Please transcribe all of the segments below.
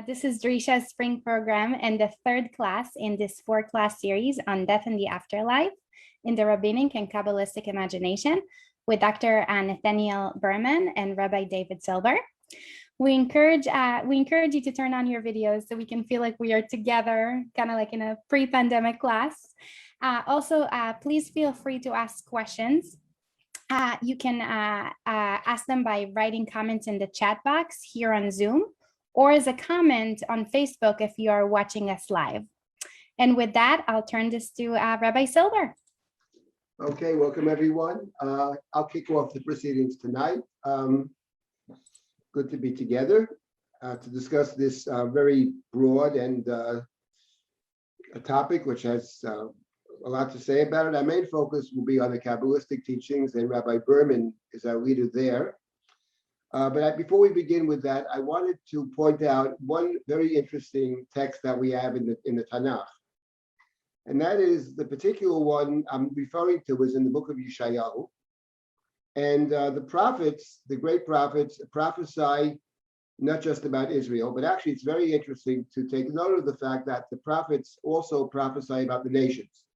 This is Drisha's spring program and the third class in this 4-class series on death and the afterlife in the Rabbinic and Kabbalistic imagination with Dr. Nathaniel Berman and Rabbi David Silber. We encourage you to turn on your videos so we can feel like we are together, kind of like in a pre-pandemic class. Please feel free to ask questions. You can ask them by writing comments in the chat box here on Zoom, or as a comment on Facebook if you are watching us live. And with that, I'll turn this to Rabbi Silber. Okay, welcome everyone. I'll kick off the proceedings tonight. Good to be together to discuss this very broad and a topic which has a lot to say about it. Our main focus will be on the Kabbalistic teachings, and Rabbi Berman is our leader there. But before we begin with that, I wanted to point out one very interesting text that we have in the Tanakh. And that is the particular one I'm referring to is in the book of Yeshayahu. And the prophets, the great prophets, prophesy not just about Israel, but actually it's very interesting to take note of the fact that the prophets also prophesy about the nations.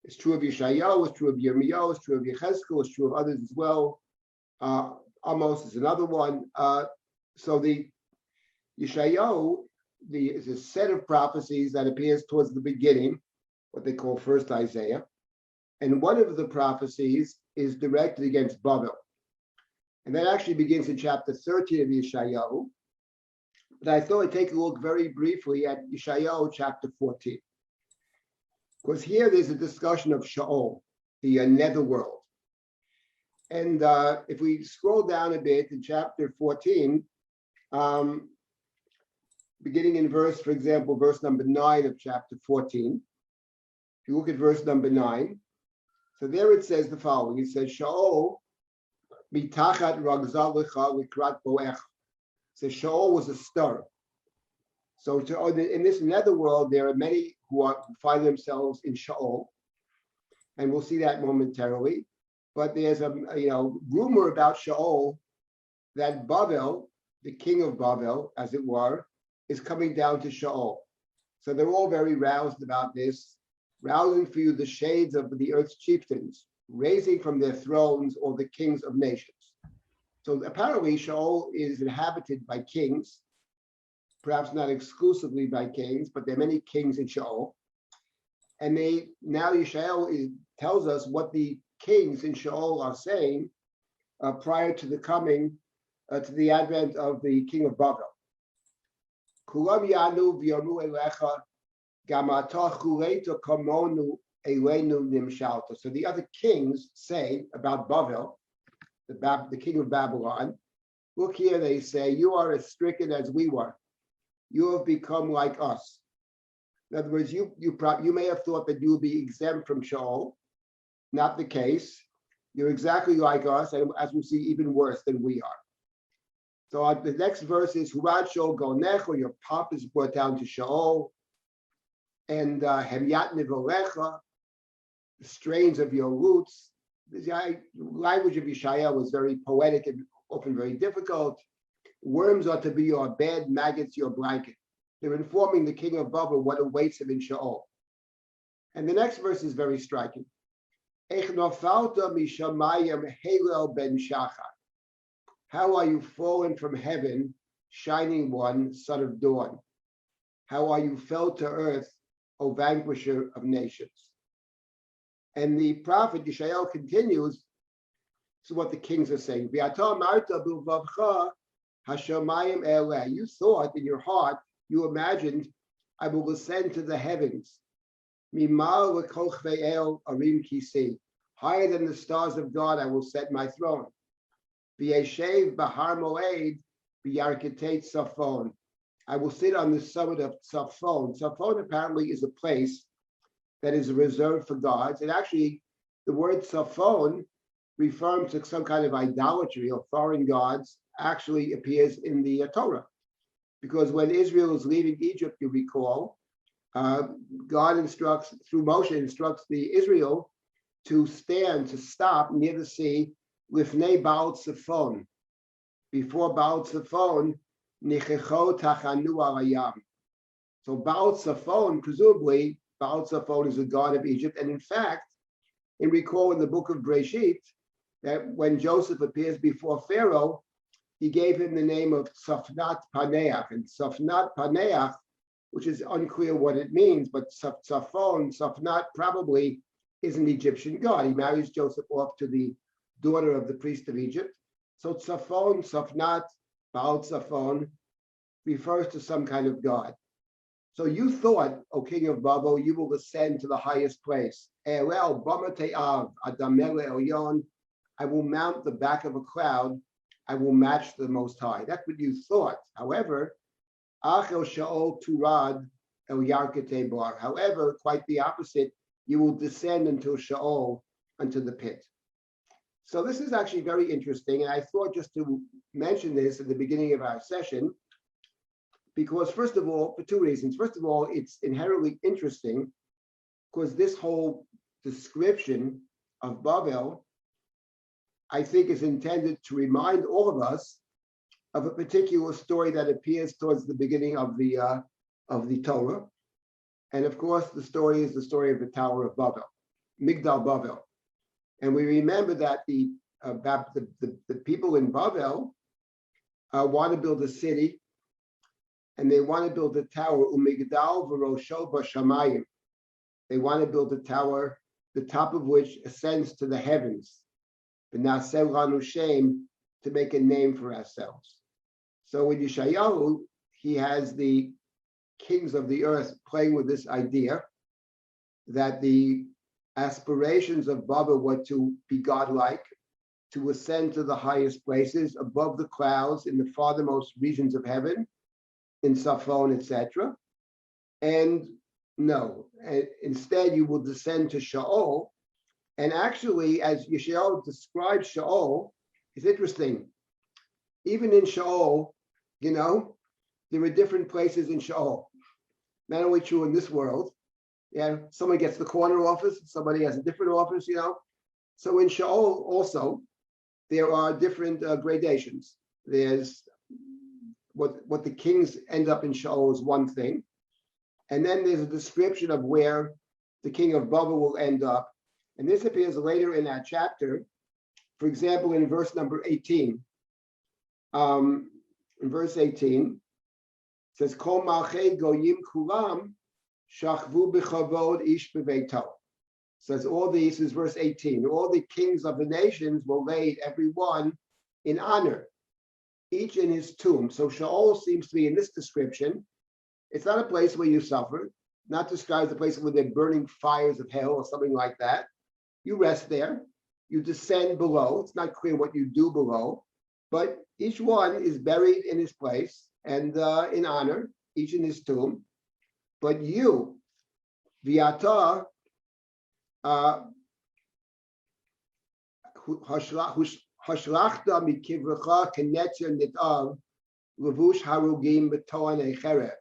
It's true of Yeshayahu, it's true of Yirmiyahu, it's true of Yechezkel, it's true of others as well. Amos is another one. So the Yeshayahu is a set of prophecies that appears towards the beginning, what they call first Isaiah. And one of the prophecies is directed against Babel. And that actually begins in chapter 13 of Yeshayahu. But I thought I'd take a look very briefly at Yeshayahu chapter 14. Because here there's a discussion of Sheol, the netherworld. And if we scroll down a bit in chapter 14, beginning in verse, for example, verse number 9 of chapter 14, if you look at verse number 9, so there it says the following. It says, Sheol mitachat ragzalecha likrat boech. So Sheol was a stir. So in this netherworld, there are many who find themselves in Sheol, and we'll see that momentarily. But there's a rumor about Sheol that Babel, the king of Babel, as it were, is coming down to Sheol. So they're all very roused about this, rousing for you the shades of the earth's chieftains, raising from their thrones all the kings of nations. So apparently Sheol is inhabited by kings, perhaps not exclusively by kings, but there are many kings in Sheol. And now Yeshayahu tells us what the kings in Sheol are saying prior to the coming, to the advent of the king of Babel. Kulam yanu v'yamu elecha gamata chuleita kamonu elenu nimshalta. So the other kings say about Babel, the king of Babylon, look here, they say, you are as stricken as we were. You have become like us. In other words, you may have thought that you would be exempt from Sheol. Not the case. You're exactly like us, and as we see, even worse than we are. So the next verse is Hurad Sheol Gonecho, your pop is brought down to Sheol, and Hemyat Nivolecha, the strains of your roots. The language of Yeshaya was very poetic and often very difficult. Worms are to be your bed, maggots your blanket. They're informing the king of Babel what awaits him in Sheol. And the next verse is very striking. How are you fallen from heaven, shining one, son of dawn? How are you fell to earth, O vanquisher of nations? And the prophet Yeshayahu continues, this is what the kings are saying. You thought in your heart, you imagined, I will ascend to the heavens. Higher than the stars of God, I will set my throne. I will sit on the summit of Safon. Safon apparently is a place that is reserved for gods. And actually, the word Safon, referring to some kind of idolatry or foreign gods, actually appears in the Torah. Because when Israel is leaving Egypt, you recall, God instructs, through Moshe, instructs the Israel to stop near the sea, Lifnei Baal Tzafon, before Baal Tzafon, Nichecho tachanu alayam. So Baal Tzafon, presumably, Baal Tzafon is the god of Egypt. And in fact, recall in the book of Breshit, that when Joseph appears before Pharaoh, he gave him the name of Tzafnat Paneach. And Tzafnat Paneach, which is unclear what it means, but Tzafnat probably is an Egyptian god. He marries Joseph off to the daughter of the priest of Egypt. So Tzafnat, Baal Tzafon, refers to some kind of god. So you thought, O king of Babel, you will ascend to the highest place. I will mount the back of a cloud. I will match the Most High. That's what you thought. However, however, quite the opposite, you will descend until Sheol, unto the pit. So this is actually very interesting. And I thought just to mention this at the beginning of our session, because first of all, for two reasons. First of all, it's inherently interesting because this whole description of Babel, I think, is intended to remind all of us of a particular story that appears towards the beginning of the Torah. And of course, the story is the story of the Tower of Babel, Migdal Babel. And we remember that the people in Babel want to build a city, and they want to build a tower, Umigdal v'rosho b'shamayim. They want to build a tower, the top of which ascends to the heavens, v'naseh lanu shem, to make a name for ourselves. So in Yeshayahu, he has the kings of the earth playing with this idea that the aspirations of Babel were to be godlike, to ascend to the highest places, above the clouds, in the farthermost regions of heaven, in Safon, etc. And no, instead you will descend to Sheol. And actually, as Yeshayahu describes Sheol, it's interesting. Even in Sheol, there are different places in Sheol. Not only true in this world. Yeah, someone gets the corner office, somebody has a different office, So in Sheol also, there are different gradations. There's what the kings end up in Sheol is one thing. And then there's a description of where the king of Babel will end up. And this appears later in that chapter. For example, in verse number 18. In verse 18, it says, Kol malchei goyim kulam shachvu b'chavod ish b'veito. Says all these, is verse 18. All the kings of the nations were laid, every one, in honor, each in his tomb. So Sheol seems to be, in this description, it's not a place where you suffer, not described as a place where they're burning fires of hell or something like that. You rest there, you descend below. It's not clear what you do below, but each one is buried in his place and in honor, each in his tomb. But you, Viata, Hashlachta mikivrecha kenetzer nitav levush harugim betoan echere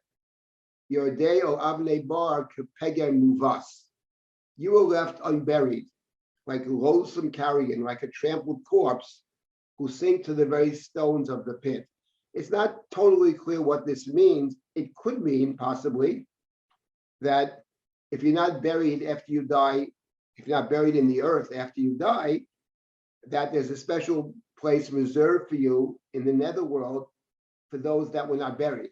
yordei o avnei bar kepeger muvas. You were left unburied, like a loathsome carrion, like a trampled corpse, who sink to the very stones of the pit. It's not totally clear what this means. It could mean possibly that if you're not buried after you die, if you're not buried in the earth after you die, that there's a special place reserved for you in the netherworld for those that were not buried.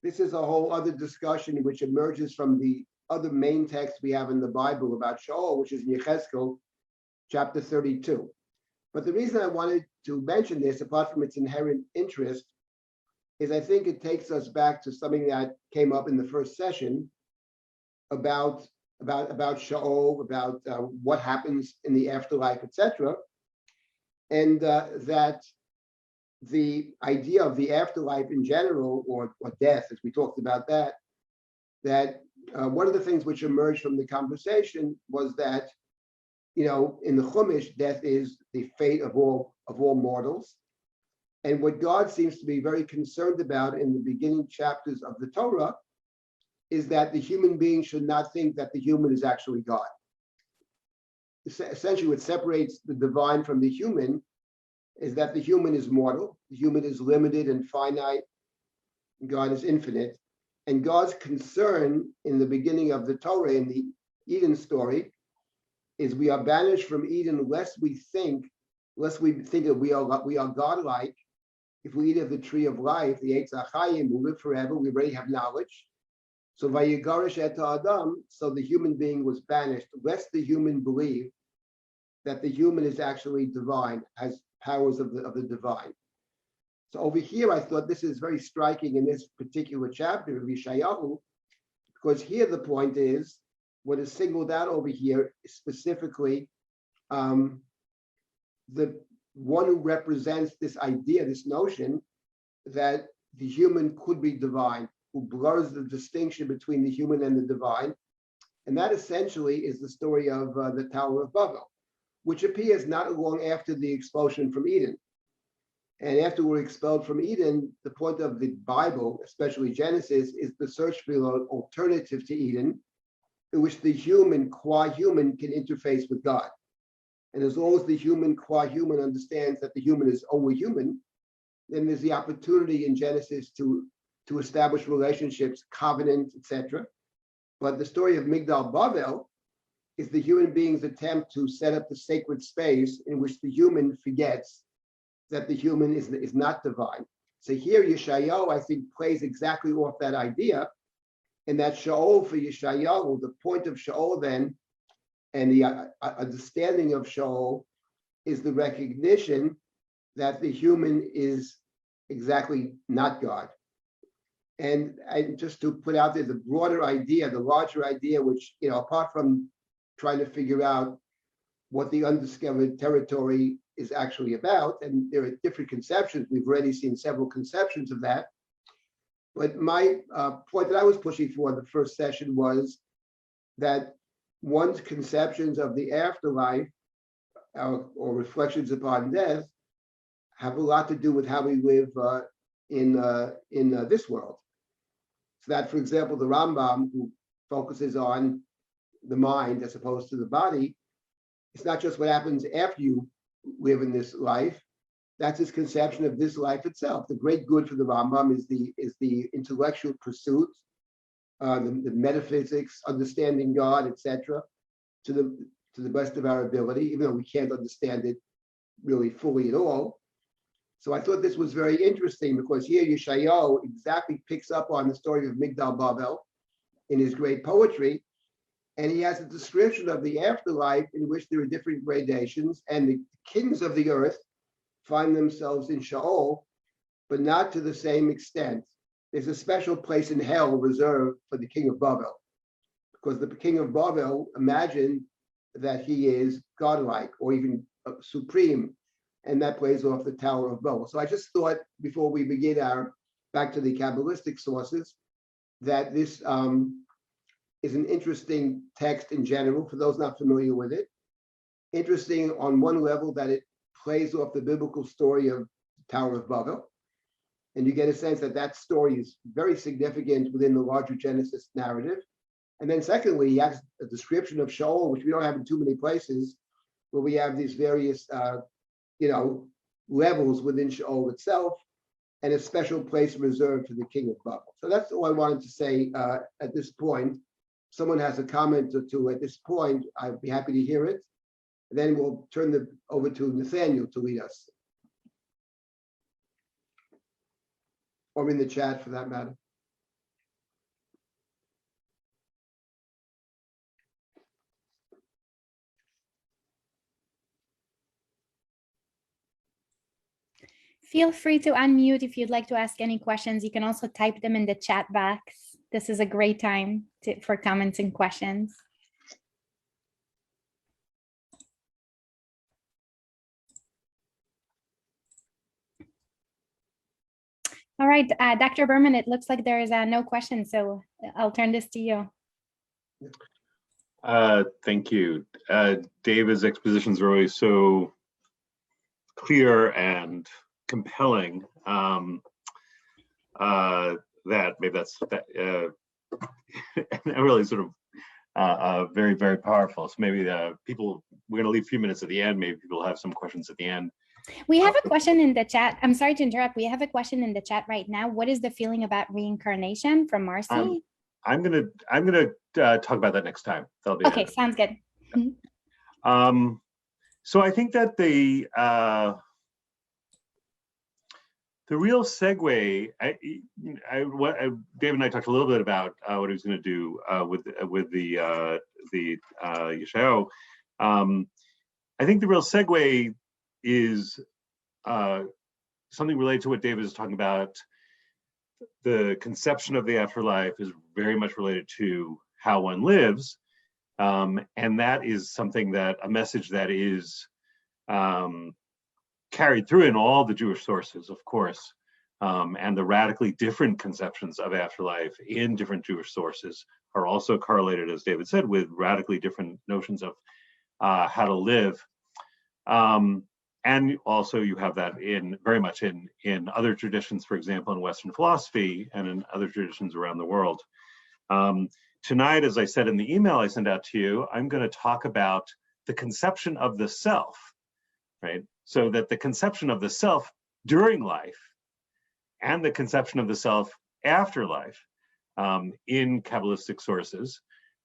This is a whole other discussion which emerges from the other main text we have in the Bible about Sheol, which is in Yechezkel, chapter 32. But the reason I wanted to mention this, apart from its inherent interest, is I think it takes us back to something that came up in the first session about Sheol, about what happens in the afterlife, etc. And that the idea of the afterlife in general, or death, as we talked about that one of the things which emerged from the conversation was that, in the Chumash, death is the fate of all mortals. And what God seems to be very concerned about in the beginning chapters of the Torah is that the human being should not think that the human is actually God. Essentially, what separates the divine from the human is that the human is mortal, the human is limited and finite, God is infinite. And God's concern in the beginning of the Torah, in the Eden story, is we are banished from Eden lest we think that we are godlike. If we eat of the tree of life, the Eitz HaChaim, we live forever, we already have knowledge. So Vayigarish et Adam, so the human being was banished, lest the human believe that the human is actually divine, has powers of the divine. So over here, I thought this is very striking in this particular chapter of Yeshayahu, because here the point is, what is singled out over here is specifically the one who represents this idea, this notion that the human could be divine, who blurs the distinction between the human and the divine. And that essentially is the story of the Tower of Babel, which appears not long after the expulsion from Eden. And after we're expelled from Eden, the point of the Bible, especially Genesis, is the search for an alternative to Eden, in which the human, qua human, can interface with God. And as long as the human, qua human, understands that the human is only human, then there's the opportunity in Genesis to establish relationships, covenant, etc. But the story of Migdal Bavel is the human being's attempt to set up the sacred space in which the human forgets that the human is not divine. So here Yeshayahu, I think, plays exactly off that idea, and that Shaol for Yeshayahu, the point of Shaol then, and the understanding of Shaol is the recognition that the human is exactly not God. And just to put out there the broader idea, the larger idea, which, apart from trying to figure out what the undiscovered territory is actually about, and there are different conceptions. We've already seen several conceptions of that. But my point that I was pushing for in the first session was that one's conceptions of the afterlife or reflections upon death have a lot to do with how we live in this world. So that, for example, the Rambam, who focuses on the mind as opposed to the body, it's not just what happens after you live in this life. That's his conception of this life itself. The great good for the Rambam is the intellectual pursuit, the metaphysics, understanding God, etc., to the best of our ability, even though we can't understand it really fully at all. So I thought this was very interesting because here Yeshayahu exactly picks up on the story of Migdal Bavel in his great poetry, and he has a description of the afterlife in which there are different gradations, and the kings of the earth find themselves in Sheol, but not to the same extent. There's a special place in hell reserved for the king of Babel, because the king of Babel imagined that he is godlike or even supreme, and that plays off the Tower of Babel. So I just thought, before we begin back to the Kabbalistic sources, that this is an interesting text in general, for those not familiar with it. Interesting on one level that it plays off the biblical story of the Tower of Babel. And you get a sense that that story is very significant within the larger Genesis narrative. And then secondly, he has a description of Sheol, which we don't have in too many places, where we have these various levels within Sheol itself, and a special place reserved for the king of Babel. So that's all I wanted to say at this point. If someone has a comment or two at this point, I'd be happy to hear it. And then we'll turn over to Nathaniel to lead us. Or in the chat, for that matter. Feel free to unmute if you'd like to ask any questions. You can also type them in the chat box. This is a great time for comments and questions. All right, Dr. Berman, it looks like there is no question, so I'll turn this to you. Thank you. David's expositions are always so clear and compelling that maybe that's really sort of very, very powerful. So maybe we're going to leave a few minutes at the end. Maybe people have some questions at the end. We have a question in the chat. I'm sorry to interrupt. We have a question in the chat right now. What is the feeling about reincarnation from Marcy? I'm gonna talk about that next time. That'll be okay. Sounds good. So I think that the real segue, Dave and I talked a little bit about what he was going to do with the Yeshayahu. I think the real segue is something related to what David is talking about. The conception of the afterlife is very much related to how one lives, and that is something a message that is carried through in all the Jewish sources, of course, and the radically different conceptions of afterlife in different Jewish sources are also correlated, as David said, with radically different notions of how to live. And also you have that very much in other traditions, for example, in Western philosophy and in other traditions around the world. Tonight, as I said in the email I sent out to you, I'm going to talk about the conception of the self, right? So that the conception of the self during life and the conception of the self after life in Kabbalistic sources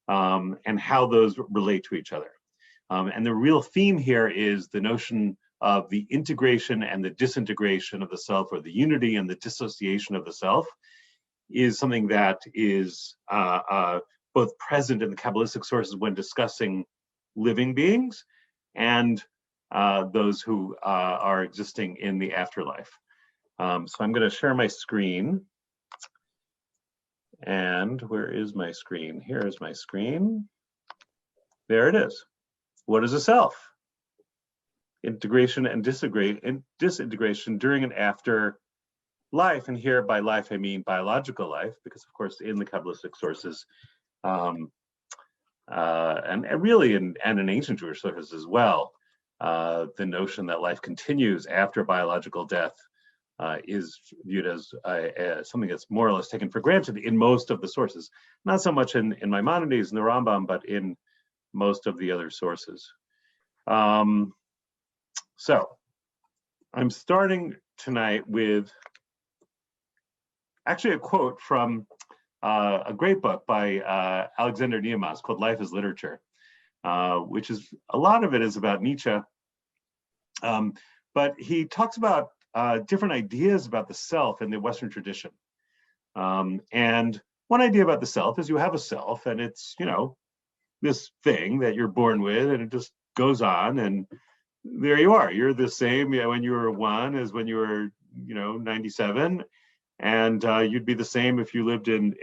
and how those relate to each other. And the real theme here is the notion of the integration and the disintegration of the self, or the unity and the dissociation of the self, is something that is both present in the Kabbalistic sources when discussing living beings and those who are existing in the afterlife. So I'm going to share my screen. And where is my screen? Here is my screen. There it is. What is a self? Integration and disintegration during and after life. And here by life, I mean biological life, because of course in the Kabbalistic sources, and really in ancient Jewish sources as well, the notion that life continues after biological death is viewed as something that's more or less taken for granted in most of the sources. Not so much in Maimonides and the Rambam, but in most of the other sources. So I'm starting tonight with actually a quote from a great book by Alexander Niemas called Life as Literature, which is, a lot of it is about Nietzsche, but he talks about different ideas about the self in the Western tradition. And one idea about the self is you have a self, and it's, this thing that you're born with, and it just goes on, and there you are. You're the same when you were 1 as when you were, 97, and you'd be the same if you lived in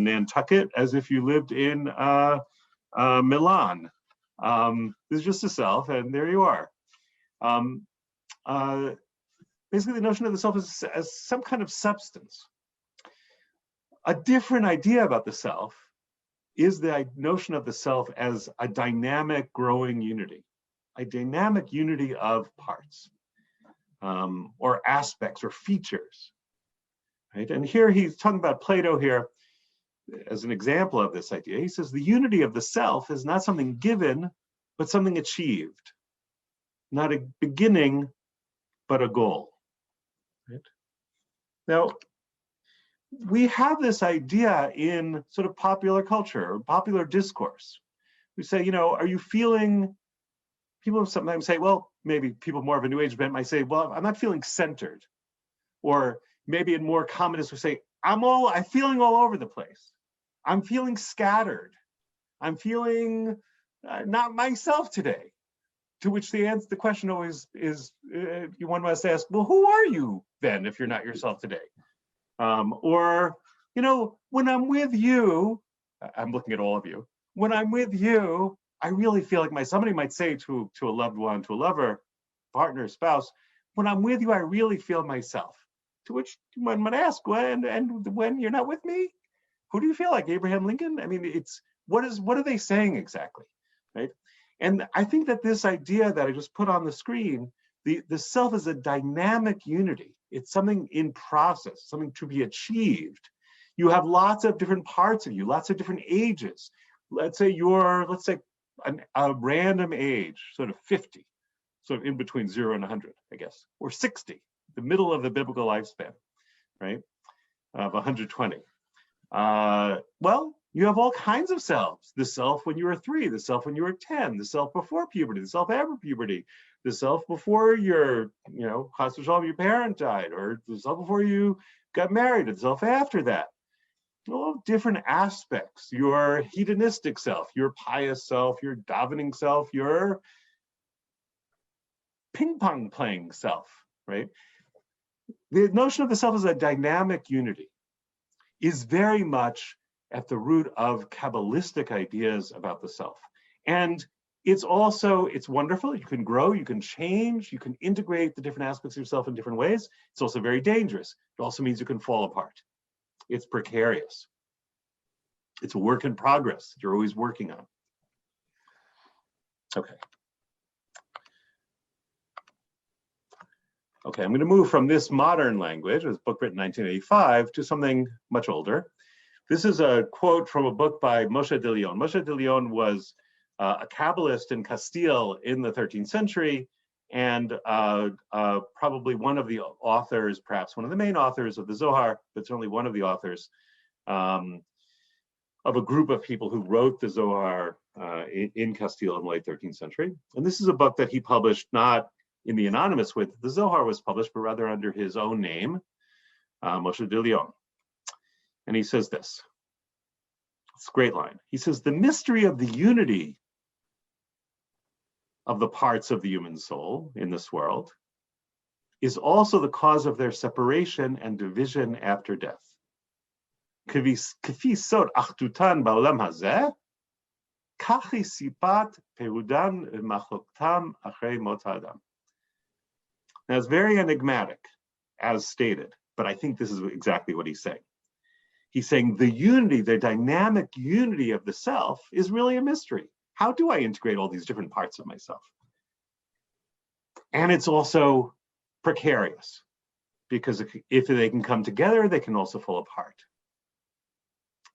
Nantucket as if you lived in Milan. It's just a self, and there you are. Basically, the notion of the self is as some kind of substance. A different idea about the self is the notion of the self as a dynamic, growing unity, a dynamic unity of parts, or aspects or features, right? And here he's talking about Plato here as an example of this idea. He says the unity of the self is not something given, but something achieved, not a beginning, but a goal, right? Now, we have this idea in sort of popular culture, or popular discourse. We say, are you feeling, people sometimes say, well, maybe people more of a New Age bent might say, well, I'm not feeling centered. Or maybe in more commonists we say, I'm feeling all over the place. I'm feeling scattered. I'm feeling not myself today. To which the question always is, one must ask, well, who are you then if you're not yourself today? Or, when I'm with you, I'm looking at all of you, when I'm with you, I really feel like somebody might say to a loved one, to a lover, partner, spouse, when I'm with you, I really feel myself. To which one might ask, when you're not with me, who do you feel like, Abraham Lincoln? I mean, what are they saying exactly, right? And I think that this idea that I just put on the screen, the self is a dynamic unity. It's something in process, something to be achieved. You have lots of different parts of you, lots of different ages. Let's say a random age, sort of 50. So in between 0 and 100, I guess, or 60, the middle of the biblical lifespan, right, of 120. Well, you have all kinds of selves. The self when you were 3, the self when you were 10, the self before puberty, the self after puberty, the self before your, chas v'shalom, your parent died, or the self before you got married, and the self after that. All different aspects. Your hedonistic self, your pious self, your davening self, your ping pong playing self, right? The notion of the self as a dynamic unity is very much at the root of Kabbalistic ideas about the self. And it's wonderful. You can grow, you can change, you can integrate the different aspects of yourself in different ways. It's also very dangerous. It also means you can fall apart. It's precarious. It's a work in progress that you're always working on. Okay. Okay, I'm going to move from this modern language, this book written in 1985, to something much older. This is a quote from a book by Moshe de Leon. Moshe de Leon was a Kabbalist in Castile in the 13th century, and probably one of the authors, perhaps one of the main authors of the Zohar, but certainly one of the authors of a group of people who wrote the Zohar in Castile in the late 13th century. And this is a book that he published not in the anonymous way that the Zohar was published, but rather under his own name, Moshe de Leon. And he says this, it's a great line. He says, the mystery of the unity of the parts of the human soul in this world is also the cause of their separation and division after death. K'fi sod achdutan ba'olam hazeh, kach hi sipat perudan v'machloktam achrei mot ha'adam. Now, it's very enigmatic, as stated, but I think this is exactly what he's saying. He's saying the unity, the dynamic unity of the self is really a mystery. How do I integrate all these different parts of myself? And it's also precarious, because if they can come together, they can also fall apart.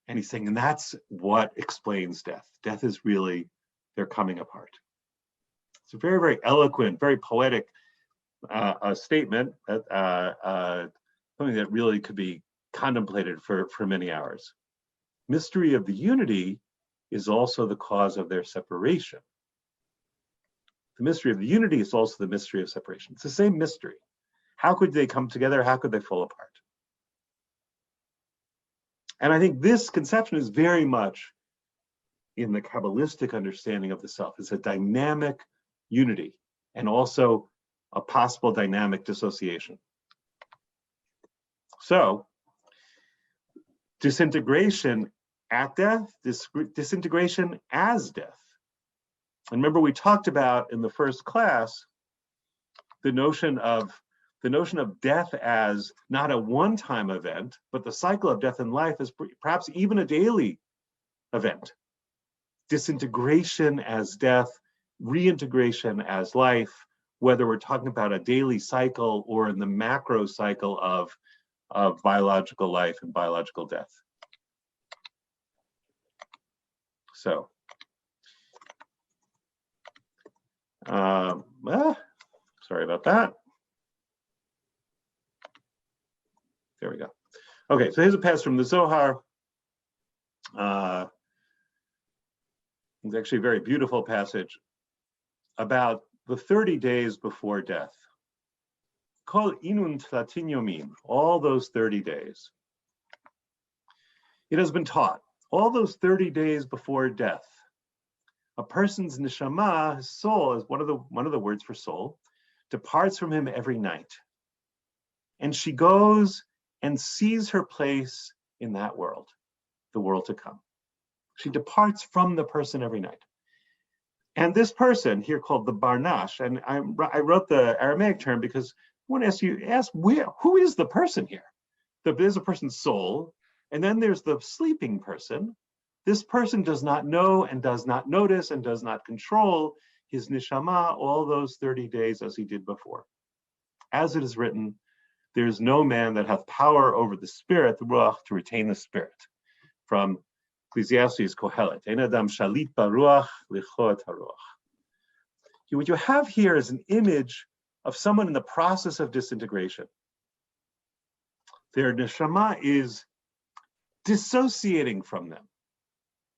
And he's saying, and that's what explains death. Death is really their coming apart. It's a very, very eloquent, very poetic statement, that something that really could be contemplated for many hours. Mystery of the unity is also the cause of their separation. The mystery of the unity is also the mystery of separation. It's the same mystery. How could they come together? How could they fall apart? And I think this conception is very much in the Kabbalistic understanding of the self. It's a dynamic unity and also a possible dynamic dissociation. So, disintegration at death, disintegration as death. And remember, we talked about in the first class the notion of death as not a one-time event, but the cycle of death in life is perhaps even a daily event. Disintegration as death, reintegration as life, whether we're talking about a daily cycle or in the macro cycle of biological life and biological death. So, sorry about that. There we go. Okay, so here's a passage from the Zohar. It's actually a very beautiful passage about the 30 days before death. Kol inun tlatin yomim, all those 30 days. It has been taught, all those 30 days before death, a person's nishama, his soul, is one of the words for soul, departs from him every night. And she goes and sees her place in that world, the world to come. She departs from the person every night. And this person here called the Barnash, and I wrote the Aramaic term because I want to ask who is the person here? There's a person's soul, and then there's the sleeping person. This person does not know and does not notice and does not control his nishama all those 30 days as he did before. As it is written, there is no man that hath power over the spirit, the ruach, to retain the spirit. From Ecclesiastes Kohelet, Ein adam shalit baruach lichot haruach. what you have here is an image of someone in the process of disintegration. Their neshama is dissociating from them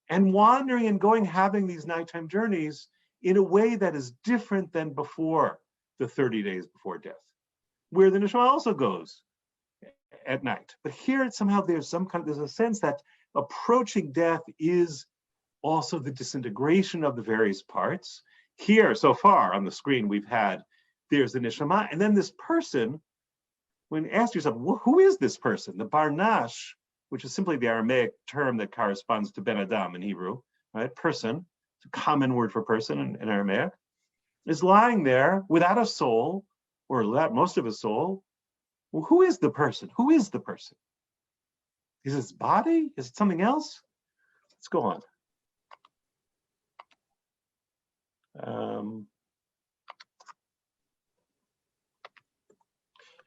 and wandering and going, having these nighttime journeys in a way that is different than before the 30 days before death, where the neshama also goes at night. But here, somehow, there's a sense that approaching death is also the disintegration of the various parts. Here, so far on the screen, there's the neshama, and then this person. When you ask yourself, well, who is this person? The barnash, which is simply the Aramaic term that corresponds to ben adam in Hebrew, right? Person, it's a common word for person in Aramaic, is lying there without a soul, or without most of a soul. Well, who is the person? Who is the person? Is it his body? Is it something else? Let's go on.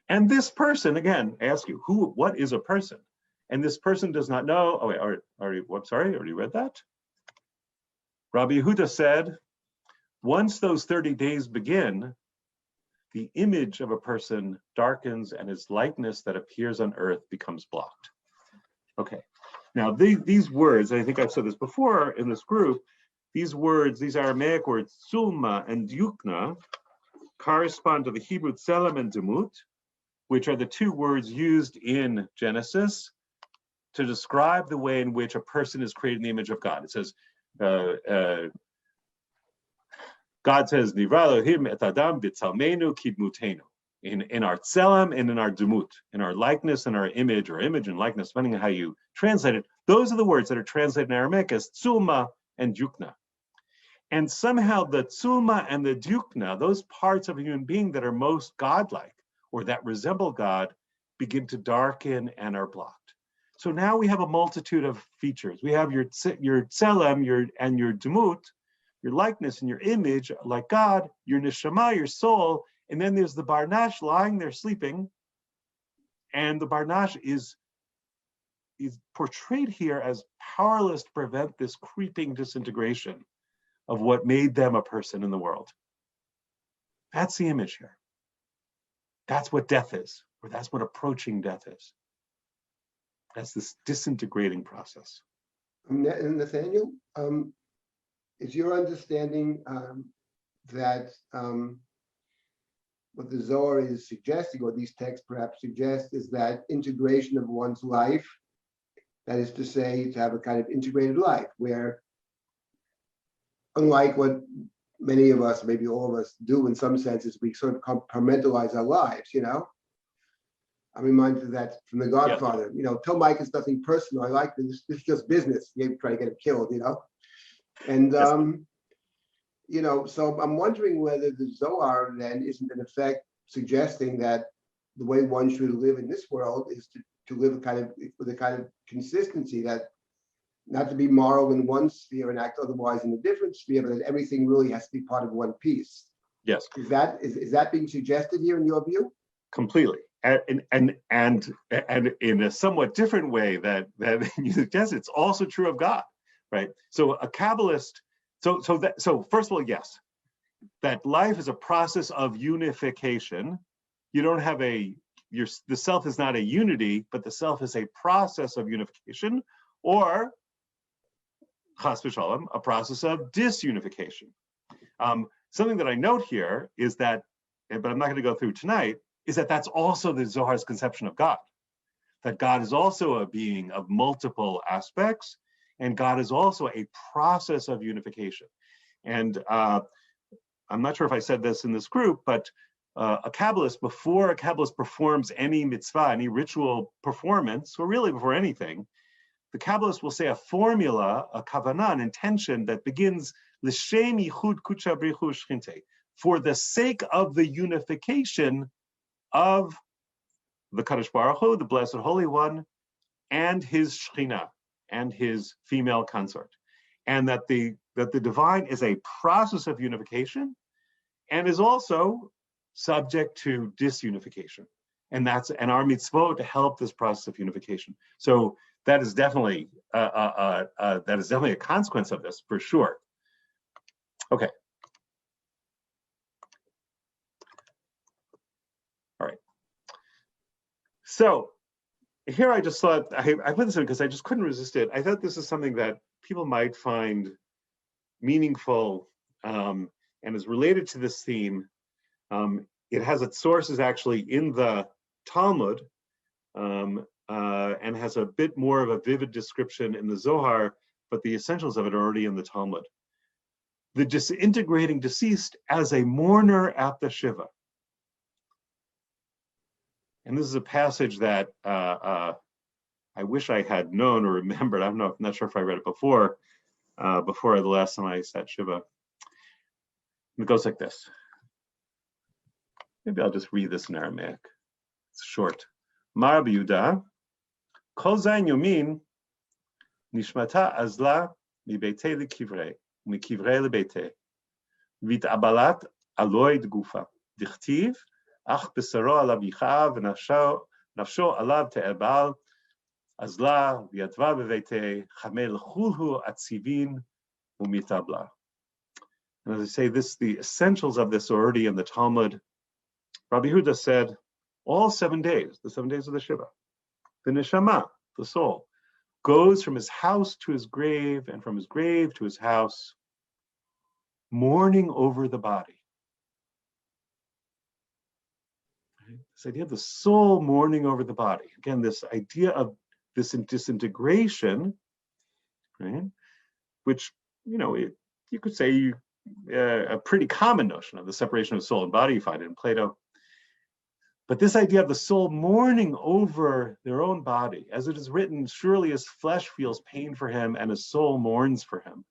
And this person, again, I ask you, what is a person? And this person does not know. Oh, wait, already read that? Rabbi Yehuda said, once those 30 days begin, the image of a person darkens and his likeness that appears on earth becomes blocked. Okay, now these words, I think I've said this before in this group, these Aramaic words, sulma and yukna, correspond to the Hebrew tselem and demut, which are the two words used in Genesis to describe the way in which a person is created in the image of God. It says, God says, Nivra Elohim et Adam b'tzalmenu kidmutenu, in our tselem and in our demut, in our likeness and our image, or image and likeness, depending on how you translate it. Those are the words that are translated in Aramaic as tzulma and yukna. And somehow the tzulma and the yukna, those parts of a human being that are most godlike, or that resemble God, begin to darken and are blocked. So now we have a multitude of features. We have your tselem, and your demut, your likeness and your image, like God, your neshama, your soul, and then there's the barnash lying there sleeping, and the barnash is portrayed here as powerless to prevent this creeping disintegration of what made them a person in the world. That's the image here. That's what death is, or that's what approaching death is. That's this disintegrating process. Nathaniel, is your understanding that what the Zohar is suggesting, or these texts perhaps suggest, is that integration of one's life, that is to say, to have a kind of integrated life, where unlike what many of us, maybe all of us, do in some senses, we sort of compartmentalize our lives, I'm reminded of that from The Godfather. Yeah. Tell Mike it's nothing personal. I like this. This is just business. You try to get him killed, And so I'm wondering whether the Zohar then isn't in effect suggesting that the way one should live in this world is to live with a kind of consistency, that not to be moral in one sphere and act otherwise in a different sphere, but that everything really has to be part of one piece. Yes. Is that being suggested here in your view? Completely. And in a somewhat different way that you suggest, it's also true of God, right? So a Kabbalist, so first of all, yes, that life is a process of unification. You don't have the self is not a unity, but the self is a process of unification, or chas v'shalom, a process of disunification. Something that I note here is that, but I'm not going to go through tonight, is that that's also the Zohar's conception of God. That God is also a being of multiple aspects, and God is also a process of unification. And I'm not sure if I said this in this group, but a Kabbalist, before a Kabbalist performs any mitzvah, any ritual performance, or really before anything, the Kabbalist will say a formula, a kavanah, an intention that begins l'shem yichud kudsha brichu shchinte, for the sake of the unification of the Kadosh Baruch Hu, the Blessed Holy One, and his Shekhinah, and his female consort, and that the divine is a process of unification, and is also subject to disunification, and our mitzvot to help this process of unification. So that is definitely a consequence of this, for sure. Okay. So here I just thought, I put this in because I just couldn't resist it. I thought this is something that people might find meaningful and is related to this theme. It has its sources actually in the Talmud and has a bit more of a vivid description in the Zohar, but the essentials of it are already in the Talmud. The disintegrating deceased as a mourner at the Shiva. And this is a passage that I wish I had known or remembered. I'm not sure if I read it before the last time I sat Shiva. It goes like this. Maybe I'll just read this in Aramaic. It's short. Mar Yehuda, Kol Zayin Yomin, Nishmata Azla, Mibeite Lekivrei, Mikivrei Lebeite, Vit Abalat Aloid Gufa, Dichtiv, Ach Besaro Alav Yichav, Nafsho Alav Te'ebal, Azla, Viatva Bebeite, Chamel Chulhu Atzivin, Umitabla. And as I say, the essentials of this are already in the Talmud. Rabbi Yehuda said, all 7 days, the 7 days of the Shiva, the Nishama, the soul, goes from his house to his grave and from his grave to his house, mourning over the body. This idea of the soul mourning over the body. Again, this idea of this disintegration, right? Which, you could say a pretty common notion of the separation of soul and body. You find it in Plato. But this idea of the soul mourning over their own body, as it is written, surely his flesh feels pain for him and his soul mourns for him.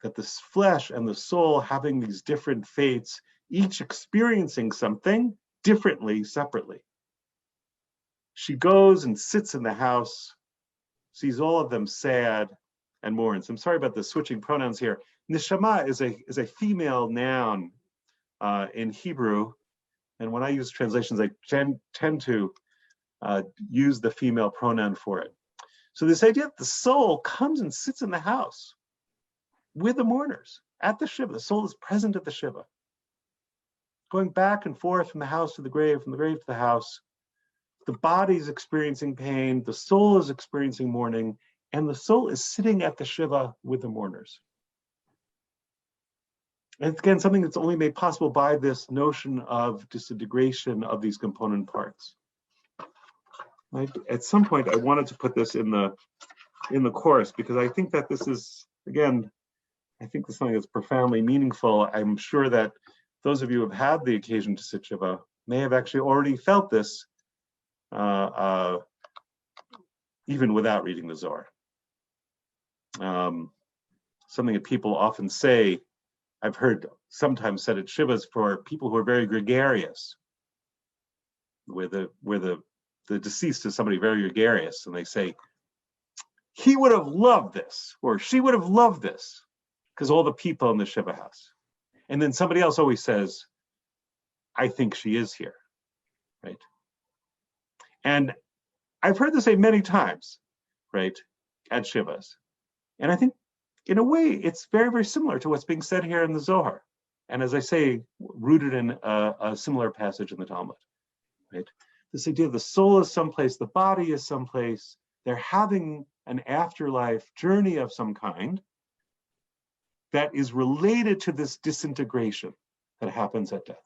That this flesh and the soul having these different fates, each experiencing something differently, separately. She goes and sits in the house, sees all of them sad, and mourns. I'm sorry about the switching pronouns here. Nishama is a female noun in Hebrew. And when I use translations, I tend to use the female pronoun for it. So this idea that the soul comes and sits in the house with the mourners at the Shiva. The soul is present at the Shiva. Going back and forth from the house to the grave, from the grave to the house. The body is experiencing pain, the soul is experiencing mourning, and the soul is sitting at the Shiva with the mourners. And again, something that's only made possible by this notion of disintegration of these component parts. Right? At some point, I wanted to put this in the course because I think that this is, again, I think this is something that's profoundly meaningful. I'm sure that those of you who have had the occasion to sit Shiva may have actually already felt this even without reading the Zohar. Something that people often say, I've heard sometimes said at Shivas for people who are very gregarious, where the deceased is somebody very gregarious, and they say, he would have loved this, or she would have loved this, because all the people in the Shiva house. And then somebody else always says, I think she is here, right? And I've heard this say many times, right, at Shivas. And I think, in a way, it's very, very similar to what's being said here in the Zohar. And as I say, rooted in a similar passage in the Talmud, right? This idea of the soul is someplace, the body is someplace, they're having an afterlife journey of some kind that is related to this disintegration that happens at death.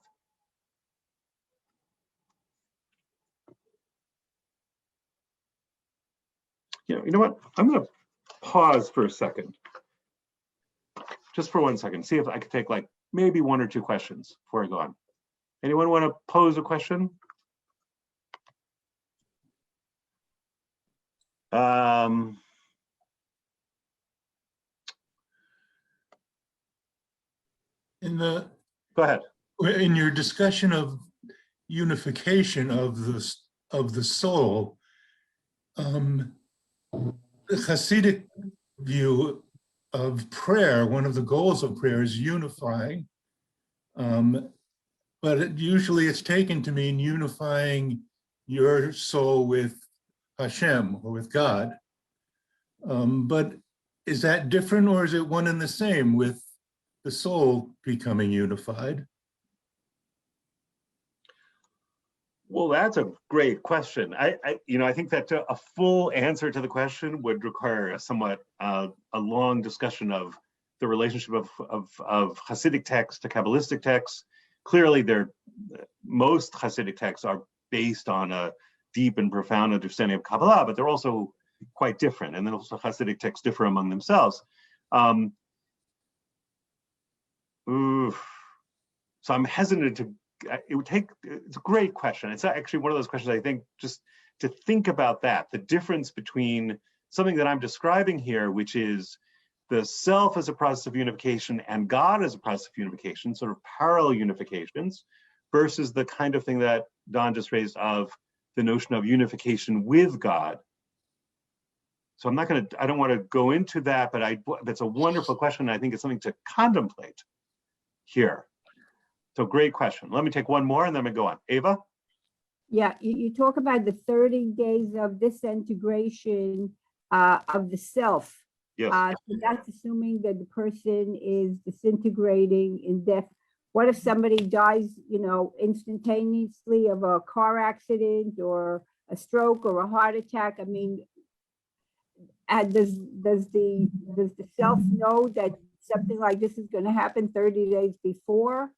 You know what? I'm going to pause for a second. Just for 1 second, see if I could take like maybe 1 or 2 questions before I go on. Anyone want to pose a question? Go ahead. In your discussion of unification of the soul, the Hasidic view of prayer, one of the goals of prayer is unifying, but usually it's taken to mean unifying your soul with Hashem or with God. But is that different, or is it one and the same with the soul becoming unified? Well, that's a great question. I think that a full answer to the question would require a somewhat a long discussion of the relationship of Hasidic texts to Kabbalistic texts. Clearly, most Hasidic texts are based on a deep and profound understanding of Kabbalah, but they're also quite different. And then also Hasidic texts differ among themselves. So I'm hesitant to, it's a great question. It's actually one of those questions I think just to think about that, the difference between something that I'm describing here, which is the self as a process of unification and God as a process of unification, sort of parallel unifications, versus the kind of thing that Don just raised of the notion of unification with God. So I don't want to go into that, but that's a wonderful question. I think it's something to contemplate here. So great question. Let me take one more and then we go on. Ava? Yeah, you talk about the 30 days of disintegration of the self. Yes. So that's assuming that the person is disintegrating in death. What if somebody dies, instantaneously of a car accident or a stroke or a heart attack? I mean, does the self know that something like this is going to happen 30 days before?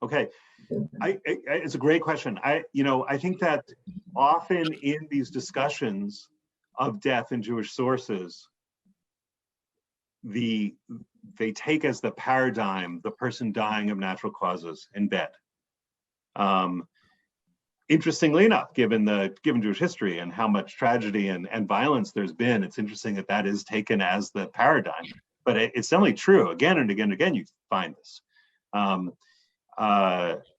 Okay, it's a great question. I think that often in these discussions of death in Jewish sources, they take as the paradigm the person dying of natural causes in bed. Interestingly enough, given Jewish history and how much tragedy and violence there's been, it's interesting that is taken as the paradigm. But it's definitely true. Again and again and again, you find this. And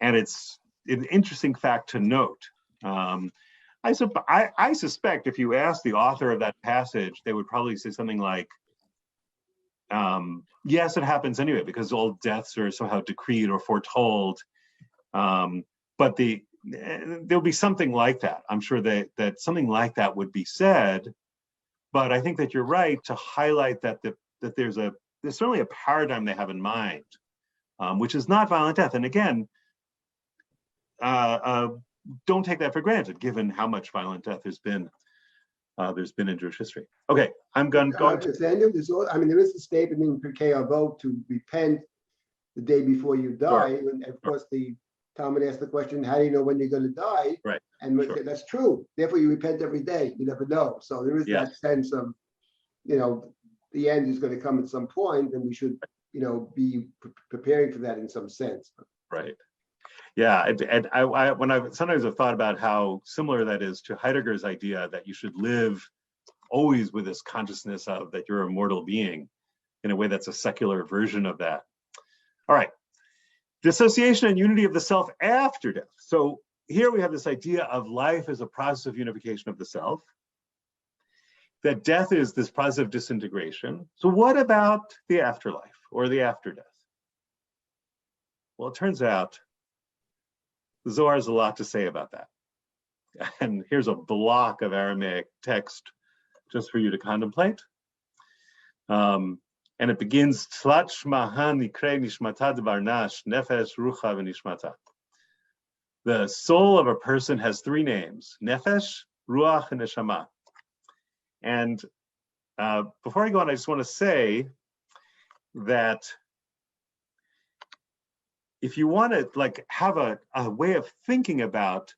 it's an interesting fact to note. I suspect if you ask the author of that passage, they would probably say something like, yes, it happens anyway, because all deaths are somehow decreed or foretold. But there'll be something like that. I'm sure that something like that would be said. But I think that you're right to highlight that there's certainly a paradigm they have in mind, which is not violent death. And again, don't take that for granted, given how much violent death there's been in Jewish history. Okay, I'm going to. Nathaniel, there is a statement in Pirkei Avot to repent the day before you die, sure. And of course the Talmud asked the question, how do you know when you're going to die? Right. And sure. That's true. Therefore, you repent every day. You never know. So there is that sense of, the end is going to come at some point, and we should, be preparing for that in some sense. Right. Yeah. And sometimes I've thought about how similar that is to Heidegger's idea that you should live always with this consciousness of that you're a mortal being. In a way, that's a secular version of that. All right. Dissociation and unity of the self after death. So here we have this idea of life as a process of unification of the self, that death is this process of disintegration. So what about the afterlife or the after death? Well, it turns out the Zohar has a lot to say about that. And here's a block of Aramaic text just for you to contemplate. And it begins, Tlat Shmahan Nikre Nishmata Devarnash, Nephesh, Rucha, V'Nishmata. The soul of a person has three names, Nephesh, Ruach, and Nishama. And before I go on, I just want to say that if you want to have a way of thinking about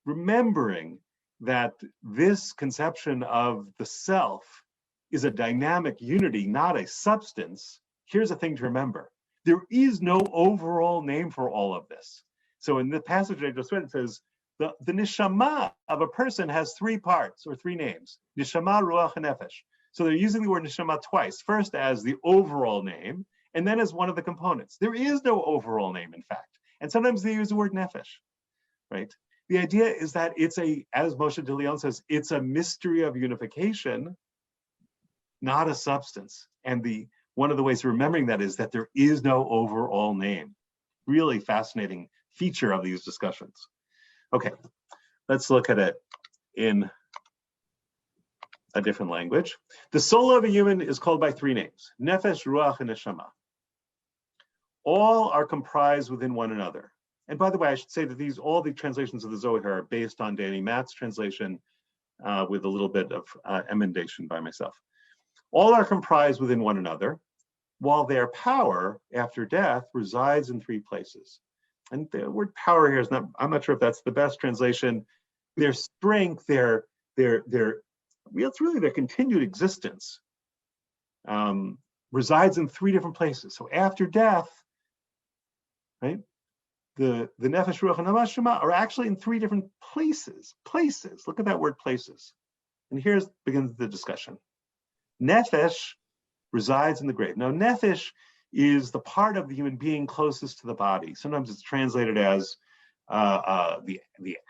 remembering that this conception of the self is a dynamic unity, not a substance, here's a thing to remember. There is no overall name for all of this. So in the passage I just read, it says, the nishama of a person has three parts or three names, nishama, ruach, and nephesh. So they're using the word nishama twice, first as the overall name, and then as one of the components. There is no overall name, in fact. And sometimes they use the word nephesh, right? The idea is that it's as Moshe de Leon says, it's a mystery of unification, not a substance. And one of the ways of remembering that is that there is no overall name. Really fascinating feature of these discussions. Okay, let's look at it in a different language. The soul of a human is called by three names, Nephesh, Ruach, and Nishama. All are comprised within one another. And by the way, I should say that all the translations of the Zohar are based on Danny Matt's translation with a little bit of emendation by myself. All are comprised within one another, while their power after death resides in three places. And the word power here is not, I'm not sure if that's the best translation. Their strength, it's really their continued existence resides in three different places. So after death, right, the Nephesh, Ruach, and Neshama are actually in three different places. Look at that word places. And begins the discussion. Nephesh resides in the grave. Now, Nephesh is the part of the human being closest to the body. Sometimes it's translated as the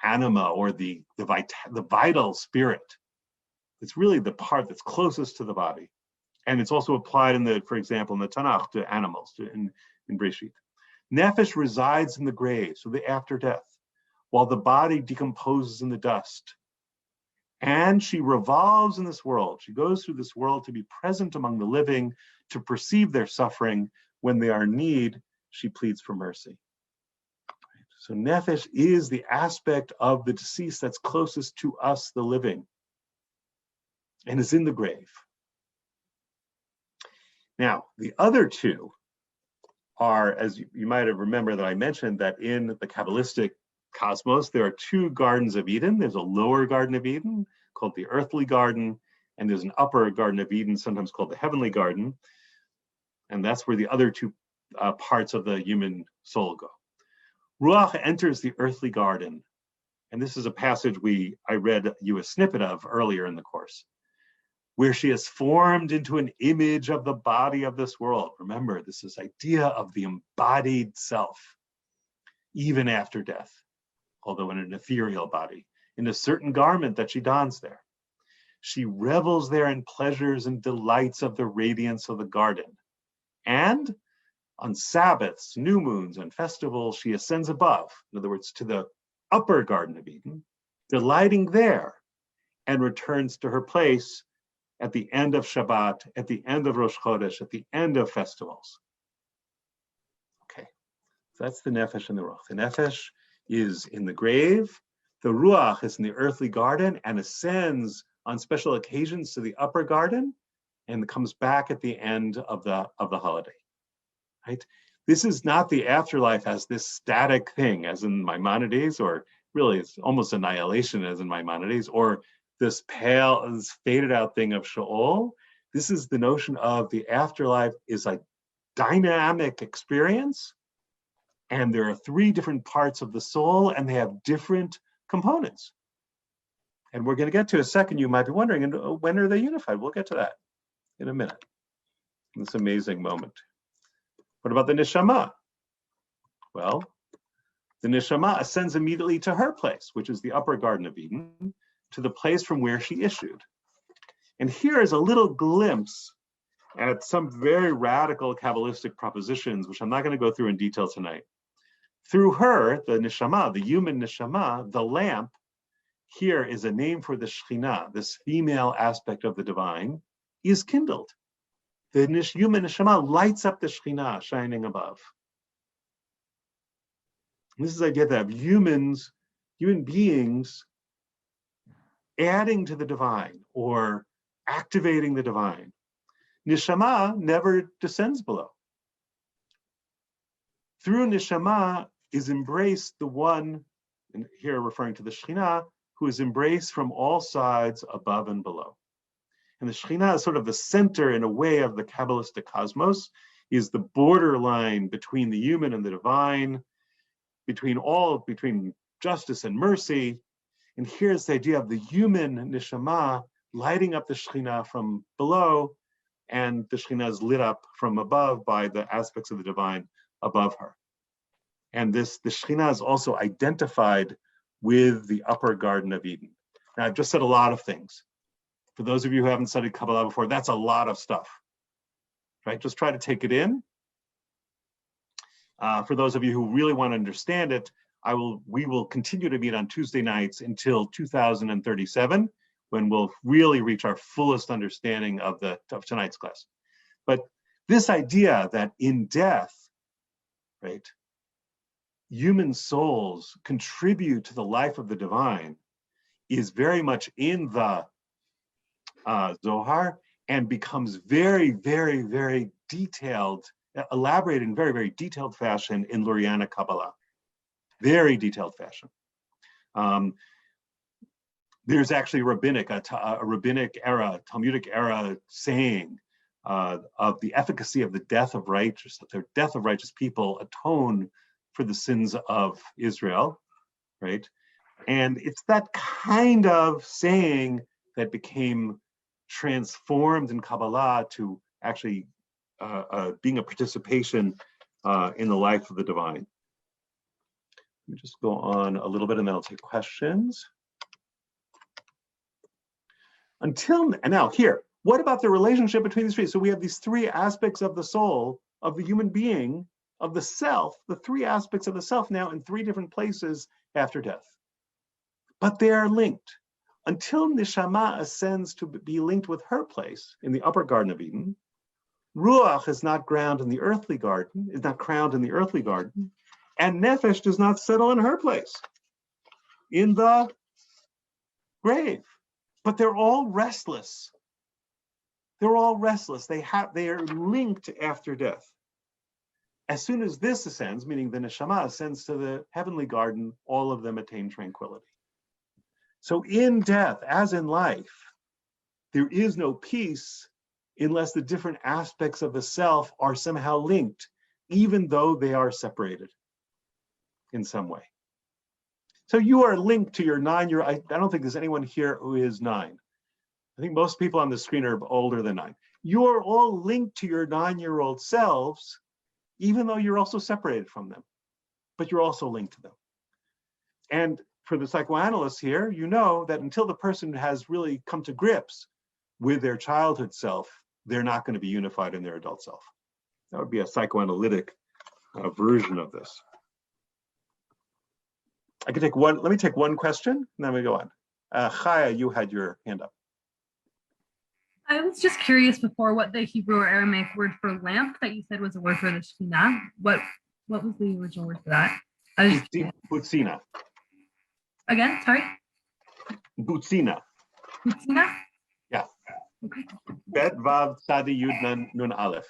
anima, or the vital spirit. It's really the part that's closest to the body. And it's also applied for example, in the Tanakh to animals, in Breshit. Nephesh resides in the grave, so the after death, while the body decomposes in the dust. And she revolves in this world. She goes through this world to be present among the living, to perceive their suffering. When they are in need, she pleads for mercy. So Nephesh is the aspect of the deceased that's closest to us, the living, and is in the grave. Now, the other two are, as you might have remembered that I mentioned, that in the Kabbalistic cosmos, there are two gardens of Eden. There's a lower Garden of Eden called the earthly garden, and there's an upper Garden of Eden, sometimes called the heavenly garden. And that's where the other two parts of the human soul go. Ruach enters the earthly garden. And this is a passage I read you a snippet of earlier in the course, where she is formed into an image of the body of this world. Remember, this is idea of the embodied self, even after death, although in an ethereal body, in a certain garment that she dons there. She revels there in pleasures and delights of the radiance of the garden. And on Sabbaths, new moons, and festivals, she ascends above, in other words, to the upper Garden of Eden, delighting there, and returns to her place at the end of Shabbat, at the end of Rosh Chodesh, at the end of festivals. Okay, so that's the Nephesh and the Ruach. The Nephesh is in the grave, the Ruach is in the earthly garden and ascends on special occasions to the upper garden and comes back at the end of the holiday, right? This is not the afterlife as this static thing as in Maimonides, or really it's almost annihilation as in Maimonides, or this pale, this faded out thing of Sheol. This is the notion of the afterlife is a dynamic experience, and there are three different parts of the soul, and they have different components. And we're going to get to a second, you might be wondering, and when are they unified? We'll get to that in a minute, in this amazing moment. What about the Nishama? Well, the Nishama ascends immediately to her place, which is the upper Garden of Eden, to the place from where she issued. And here is a little glimpse at some very radical Kabbalistic propositions, which I'm not going to go through in detail tonight. Through her, the Nishama, the human Nishama, the lamp, here is a name for the Shekhinah, this female aspect of the divine, is kindled. The human Nishama lights up the Shekhinah shining above. And this is the idea that human beings adding to the divine or activating the divine. Nishama never descends below. Through Nishama is embraced the one, and here referring to the Shekhinah, who is embraced from all sides above and below. And the Shekhinah is sort of the center in a way of the Kabbalistic cosmos, is the borderline between the human and the divine, between justice and mercy. And here's the idea of the human Nishama lighting up the Shekhinah from below, and the Shekhinah is lit up from above by the aspects of the divine above her. And the Shekhinah is also identified with the upper Garden of Eden. Now, I've just said a lot of things. For those of you who haven't studied Kabbalah before, that's a lot of stuff, right? Just try to take it in. For those of you who really want to understand it, we will continue to meet on Tuesday nights until 2037, when we'll really reach our fullest understanding of tonight's class. But this idea that in death, right, human souls contribute to the life of the divine is very much in the Zohar, and becomes very, very, very detailed, elaborated in very, very detailed fashion in Luriana Kabbalah. Very detailed fashion. There's actually a rabbinic era, Talmudic era saying of the efficacy of the death of righteous, that the death of righteous people atone for the sins of Israel, right? And it's that kind of saying that became transformed in Kabbalah to actually being a participation in the life of the divine. Let me just go on a little bit and then I'll take questions. And now here, what about the relationship between these three? So we have these three aspects of the soul, of the human being, of the self, the three aspects of the self now in three different places after death. But they are linked. Until Nishama ascends to be linked with her place in the upper Garden of Eden, Ruach is not crowned in the earthly garden, and Nephesh does not settle in her place in the grave. But they're all restless. They're all restless. They are linked after death. As soon as this ascends, meaning the Neshama ascends to the heavenly garden, all of them attain tranquility. So in death, as in life, there is no peace unless the different aspects of the self are somehow linked, even though they are separated in some way. So you are linked to your 9-year-old. I don't think there's anyone here who is 9. I think most people on the screen are older than 9. You're all linked to your 9-year-old selves, even though you're also separated from them, but you're also linked to them. And for the psychoanalysts here, you know that until the person has really come to grips with their childhood self, they're not going to be unified in their adult self. That would be a psychoanalytic version of this. I could take one, let me take one question, and then we go on. Chaya, you had your hand up. I was just curious before what the Hebrew or Aramaic word for lamp that you said was a word for the Shekhinah. What was the original word for that? Butsina. Again, sorry? Butsina. Butsina? Yeah. Okay. Bet Vav Tzadi Yud Nun Aleph.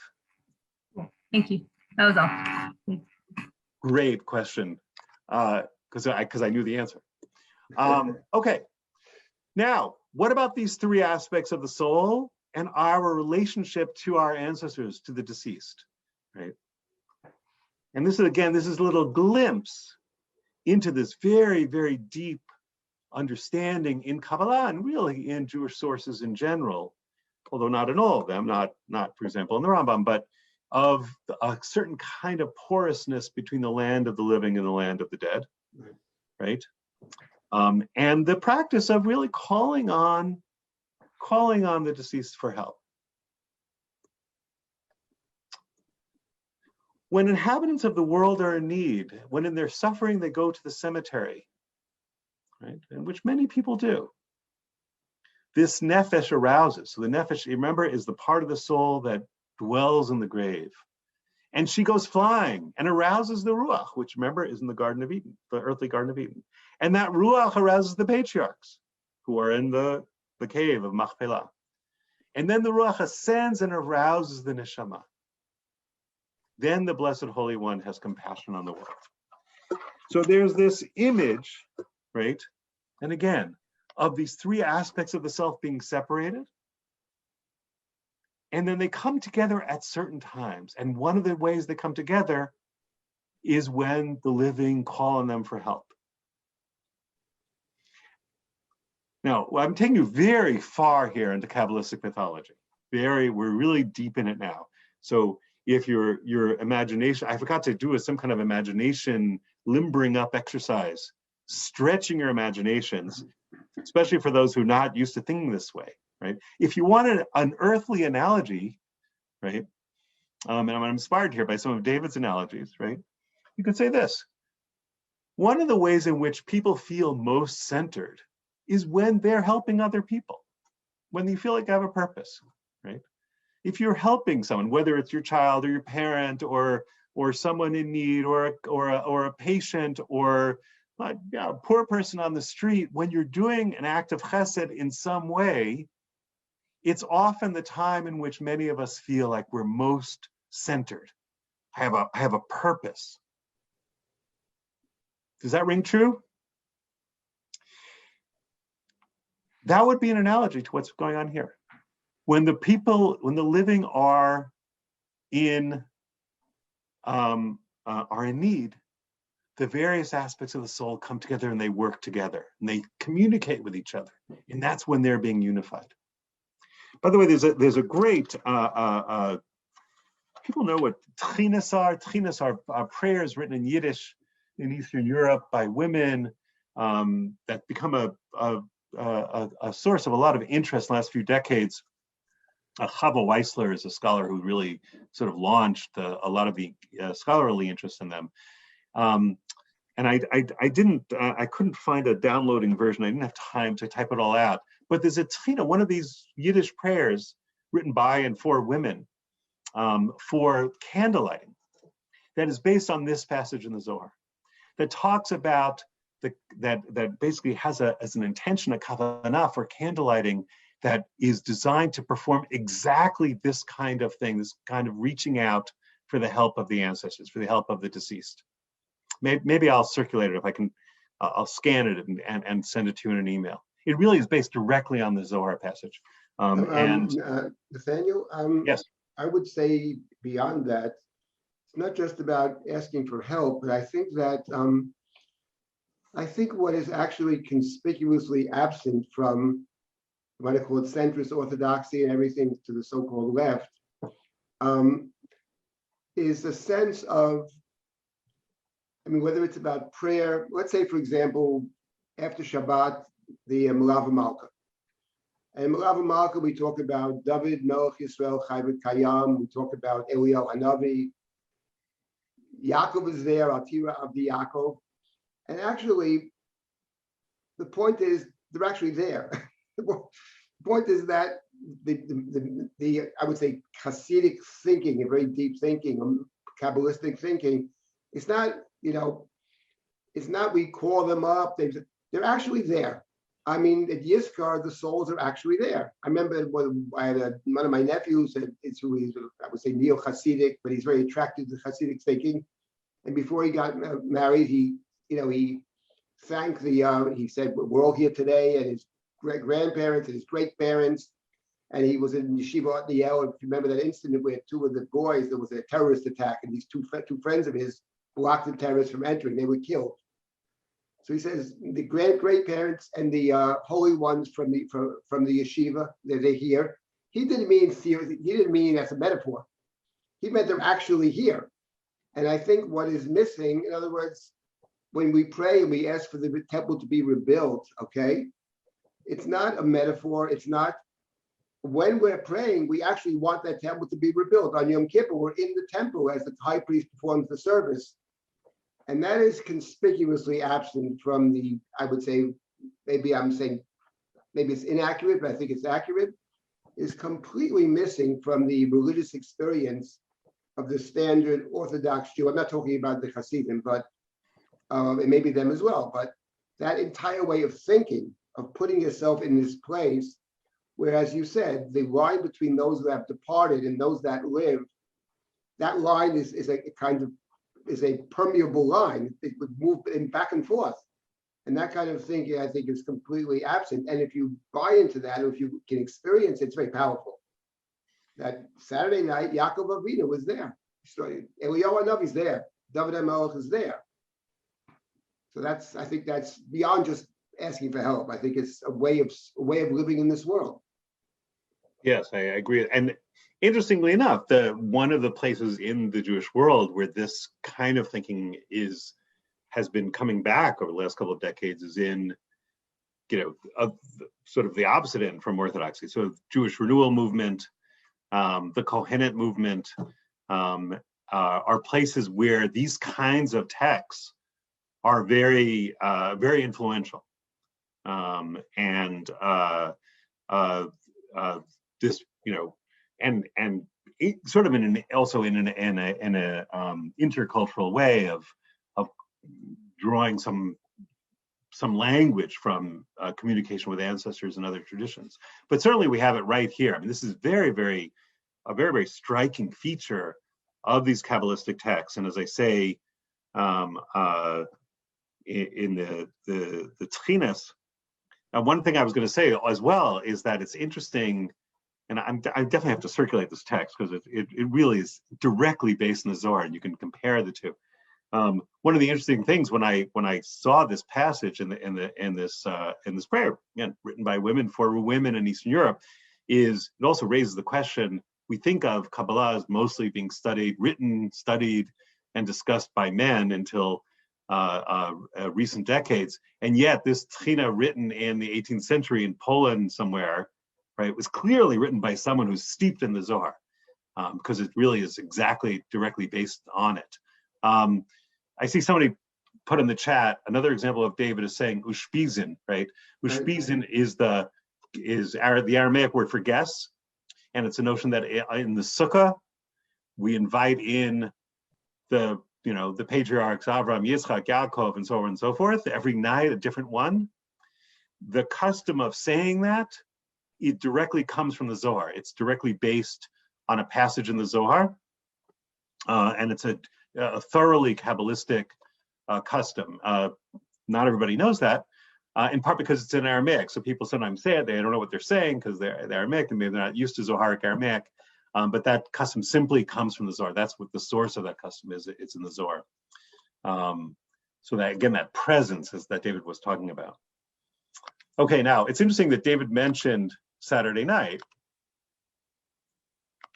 Thank you. That was all. Thanks. Great question, because I knew the answer. Okay. Now, what about these three aspects of the soul and our relationship to our ancestors, to the deceased, right? And this is a little glimpse into this very, very deep understanding in Kabbalah and really in Jewish sources in general, although not in all of them, not for example in the Rambam, but of a certain kind of porousness between the land of the living and the land of the dead, right? And the practice of really calling on the deceased for help. When inhabitants of the world are in need, when in their suffering they go to the cemetery, right, and which many people do, this nephesh arouses. So the nephesh, remember, is the part of the soul that dwells in the grave. And she goes flying and arouses the ruach, which remember is in the Garden of Eden, the earthly Garden of Eden. And that ruach arouses the patriarchs who are in the cave of Machpelah. And then the ruach ascends and arouses the neshama. Then the Blessed Holy One has compassion on the world. So there's this image, right? And again, of these three aspects of the self being separated. And then they come together at certain times. And one of the ways they come together is when the living call on them for help. Now, I'm taking you very far here into Kabbalistic mythology. We're really deep in it now. So if your imagination, I forgot to do some kind of imagination limbering up exercise, stretching your imaginations, especially for those who are not used to thinking this way, right? If you wanted an earthly analogy, right? And I'm inspired here by some of David's analogies, right? You could say this. One of the ways in which people feel most centered is when they're helping other people, when you feel like you have a purpose, right? If you're helping someone, whether it's your child or your parent or or someone in need, or a patient, or a poor person on the street, when you're doing an act of chesed in some way, it's often the time in which many of us feel like we're most centered. I have a purpose. Does that ring true? That would be an analogy to what's going on here. When the living are in need, the various aspects of the soul come together and they work together and they communicate with each other, and that's when they're being unified. By the way, there's a great people know what tchinas are. Tchinas are prayers written in Yiddish in Eastern Europe by women that become a source of a lot of interest in the last few decades. Chava Weissler is a scholar who really sort of launched a lot of the scholarly interest in them. And I couldn't find a downloading version. I didn't have time to type it all out. But there's a tchina, one of these Yiddish prayers written by and for women for candlelighting, that is based on this passage in the Zohar, that talks about that basically has as an intention, a kavanah for candlelighting, that is designed to perform exactly this kind of thing, this kind of reaching out for the help of the ancestors, for the help of the deceased. Maybe I'll circulate it if I can. I'll scan it and send it to you in an email. It really is based directly on the Zohar passage. Nathaniel, yes, I would say beyond that, it's not just about asking for help, but I think that what is actually conspicuously absent from what I call it centrist orthodoxy and everything to the so-called left is a sense of, whether it's about prayer, let's say, for example, after Shabbat, the Melava Malka. And Melava Malka, we talk about David, Melech Yisrael, Chayvet Kayam, we talk about Eliyahu Hanavi. Yaakov is there, Atira Abdi Yaakov. And actually, the point is, they're actually there. The point is that the I would say Hasidic thinking, a very deep thinking, Kabbalistic thinking, it's not, it's not we call them up, they're actually there. At Yizkar, the souls are actually there. I remember I had one of my nephews, who is, I would say, neo-Hasidic, but he's very attracted to Hasidic thinking. And before he got married, he thanked he said, we're all here today, and his grandparents and his great-parents. And he was in Yeshiva Nathaniel. If you remember that incident where two of the boys, there was a terrorist attack, and these two friends of his blocked the terrorists from entering. They were killed. So he says the great-parents and the holy ones from the yeshiva, they're here. He didn't mean theory. He didn't mean as a metaphor. He meant they're actually here. And I think what is missing, in other words, when we pray and we ask for the temple to be rebuilt, okay, it's not a metaphor. It's not. When we're praying, we actually want that temple to be rebuilt. On Yom Kippur, we're in the temple as the high priest performs the service. And that is conspicuously absent from the, I would say, maybe it's inaccurate, but I think it's accurate, is completely missing from the religious experience of the standard Orthodox Jew. I'm not talking about the Hasidim, but it may be them as well. But that entire way of thinking, of putting yourself in this place, where, as you said, the line between those who have departed and those that live, that line is a permeable line. It would move back and forth. And that kind of thinking, I think, is completely absent. And if you buy into that, or if you can experience it, it's very powerful. That Saturday night, Yaakov Avinu was there. Eliyahu Hanavi's there. David HaMelech is there. So I think that's beyond just asking for help. I think it's a way of living in this world. Yes, I agree. And interestingly enough, one of the places in the Jewish world where this kind of thinking has been coming back over the last couple of decades is in, sort of the opposite end from Orthodoxy. So Jewish renewal movement, the Kohenet movement, are places where these kinds of texts are very, very influential. This, and sort of also in an intercultural way of drawing some language from communication with ancestors and other traditions. But certainly we have it right here. I mean, this is a very, very striking feature of these Kabbalistic texts. And as I say, in the Tchinas, one thing I was going to say as well is that it's interesting, and I definitely have to circulate this text because it really is directly based in the Zohar, and you can compare the two. One of the interesting things when I saw this passage in this prayer, again, written by women for women in Eastern Europe, is it also raises the question. We think of Kabbalah as mostly being written, studied, and discussed by men until recent decades, and yet this Tchina written in the 18th century in Poland somewhere, right, was clearly written by someone who's steeped in the Zohar, because it really is directly based on it. I see somebody put in the chat another example of David is saying ushpizin, right? Ushpizin is the Aramaic word for guests, and it's a notion that in the sukkah we invite in the patriarchs Avraham, Yitzchak, Yaakov, and so on and so forth. Every night a different one. The custom of saying that, it directly comes from the Zohar. It's directly based on a passage in the Zohar, and it's a thoroughly Kabbalistic custom. Not everybody knows that, in part because it's in Aramaic. So people sometimes say it, they don't know what they're saying because they're Aramaic and maybe they're not used to Zoharic Aramaic. But that custom simply comes from the Zohar. That's what the source of that custom is. It's in the Zohar. So that, again, that presence is that David was talking about. Okay, now it's interesting that David mentioned Saturday night,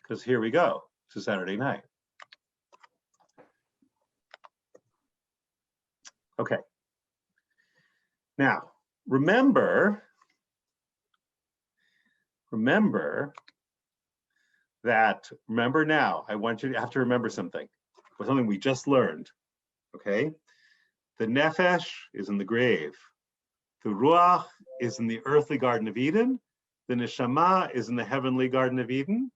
because here we go to Saturday night. Okay. Now, remember now, I want you to have to remember something we just learned, okay? The Nephesh is in the grave. The Ruach is in the earthly Garden of Eden. The Nishama is in the heavenly Garden of Eden.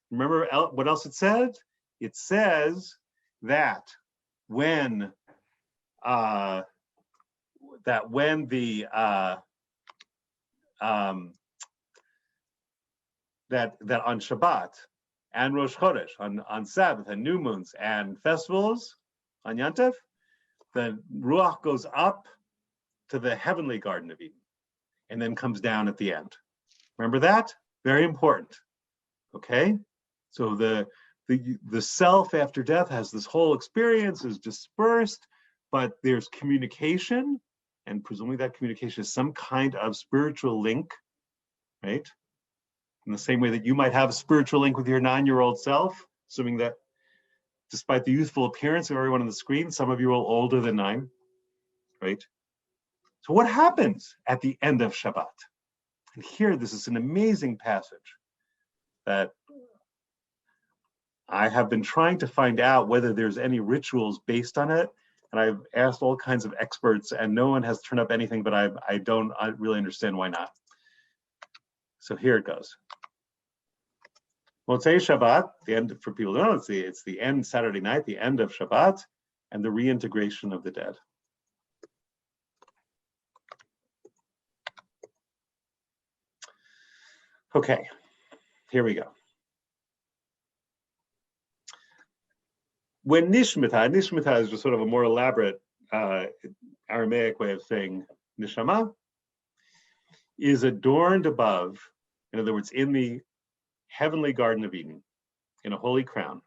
Remember what else it said? It says that when that on Shabbat and Rosh Chodesh, on Sabbath and new moons and festivals, on Yantav, the Ruach goes up to the heavenly Garden of Eden and then comes down at the end. Remember that? Very important. Okay? So the self after death has this whole experience, is dispersed, but there's communication, and presumably that communication is some kind of spiritual link, right? In the same way that you might have a spiritual link with your 9-year-old self, assuming that despite the youthful appearance of everyone on the screen, some of you are older than 9, right? So what happens at the end of Shabbat? And here, this is an amazing passage that I have been trying to find out whether there's any rituals based on it. And I've asked all kinds of experts and no one has turned up anything, but I don't really understand why not. So here it goes. Motzei Shabbat, the end, for people who don't know, it's the end Saturday night, the end of Shabbat, and the reintegration of the dead. Okay, here we go. When Nishmata is just sort of a more elaborate Aramaic way of saying Nishama, is adorned above, in other words, in the heavenly Garden of Eden, in a holy crown.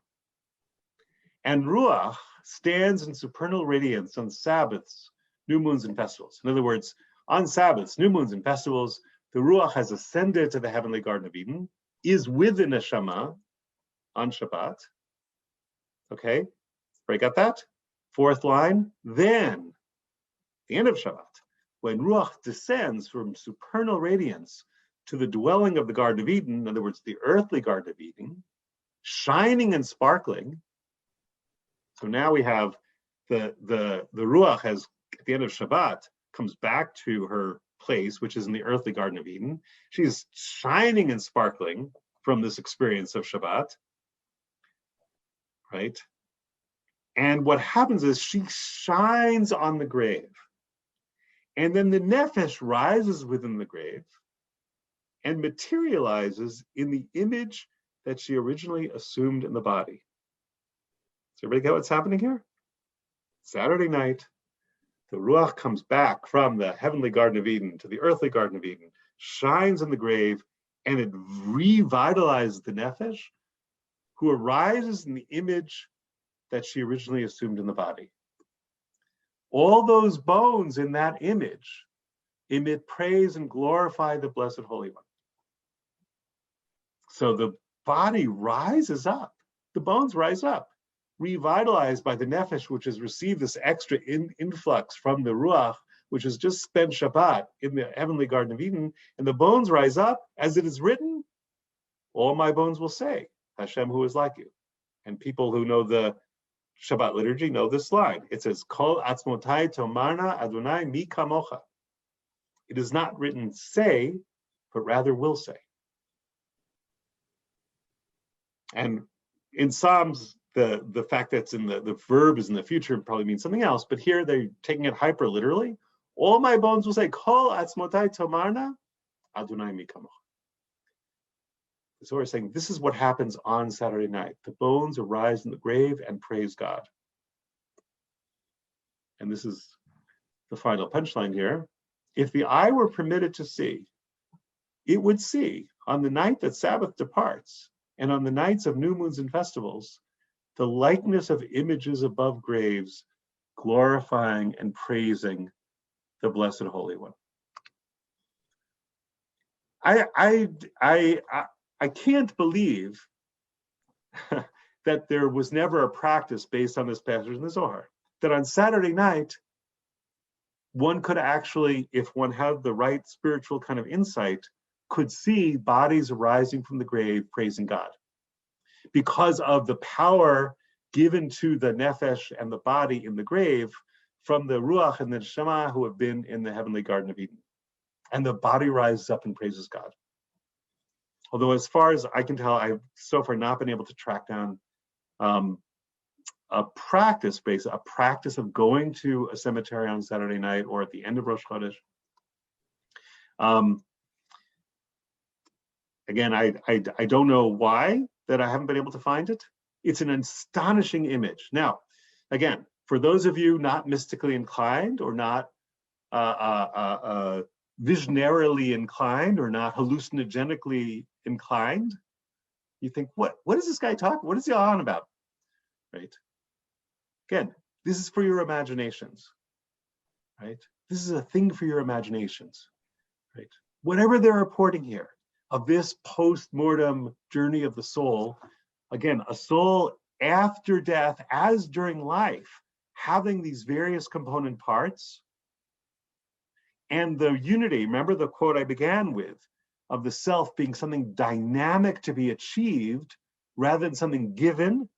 And Ruach stands in supernal radiance on Sabbaths, new moons, and festivals. In other words, on Sabbaths, new moons, and festivals, the Ruach has ascended to the heavenly Garden of Eden, is with the Neshama on Shabbat. Okay, right, got that? Fourth line, then, the end of Shabbat, when Ruach descends from supernal radiance to the dwelling of the Garden of Eden, in other words, the earthly Garden of Eden, shining and sparkling. So now we have the Ruach has, at the end of Shabbat, comes back to her place, which is in the earthly Garden of Eden. She's shining and sparkling from this experience of Shabbat. right? And what happens is she shines on the grave. And then the Nephesh rises within the grave and materializes in the image that she originally assumed in the body. Does everybody get what's happening here? Saturday night, the Ruach comes back from the heavenly Garden of Eden to the earthly Garden of Eden, shines in the grave, and it revitalizes the Nephesh, who arises in the image that she originally assumed in the body. All those bones in that image emit praise and glorify the Blessed Holy One. So the body rises up, the bones rise up, revitalized by the Nephesh, which has received this extra influx from the Ruach, which has just spent Shabbat in the heavenly Garden of Eden, and the bones rise up, as it is written, all my bones will say, Hashem who is like you. And people who know the Shabbat liturgy know this line. It says, Kol atzmotai tomarna Adonai mi kamocha. It is not written say, but rather will say. And in Psalms, the fact that it's in the verb is in the future probably means something else, but here they're taking it hyper literally. All my bones will say, Kol atzmotai tomarna Adonai mi kamocha. So we're saying this is what happens on Saturday night. The bones arise in the grave and praise God. And this is the final punchline here. If the eye were permitted to see, it would see on the night that Sabbath departs and on the nights of new moons and festivals, the likeness of images above graves, glorifying and praising the Blessed Holy One. I can't believe that there was never a practice based on this passage in the Zohar, that on Saturday night, one could actually, if one had the right spiritual kind of insight, could see bodies arising from the grave praising God. Because of the power given to the Nephesh and the body in the grave from the Ruach and the Nishama who have been in the heavenly Garden of Eden. And the body rises up and praises God. Although as far as I can tell, I've so far not been able to track down a practice of going to a cemetery on Saturday night or at the end of Rosh Chodesh. Again, I don't know why that I haven't been able to find it. It's an astonishing image. Now, again, for those of you not mystically inclined or not visionarily inclined or not hallucinogenically inclined, you think, what is this guy talking? What is he on about? Right? Again, this is for your imaginations, right? This is a thing for your imaginations, right? Whatever they're reporting here of this post-mortem journey of the soul, again, a soul after death, as during life, having these various component parts, and the unity, remember the quote I began with, of the self being something dynamic to be achieved rather than something given.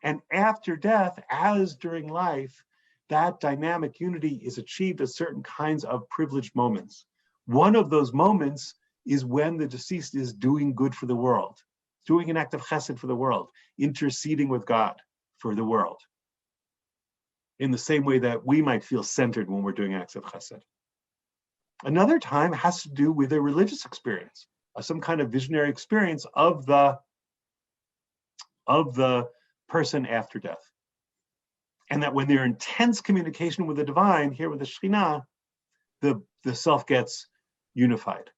And after death, as during life, that dynamic unity is achieved at certain kinds of privileged moments. One of those moments is when the deceased is doing good for the world, doing an act of chesed for the world, interceding with God for the world, in the same way that we might feel centered when we're doing acts of chesed. Another time has to do with a religious experience, some kind of visionary experience of the person after death. And that when they're in intense communication with the divine, here with the Shekhinah, the self gets unified.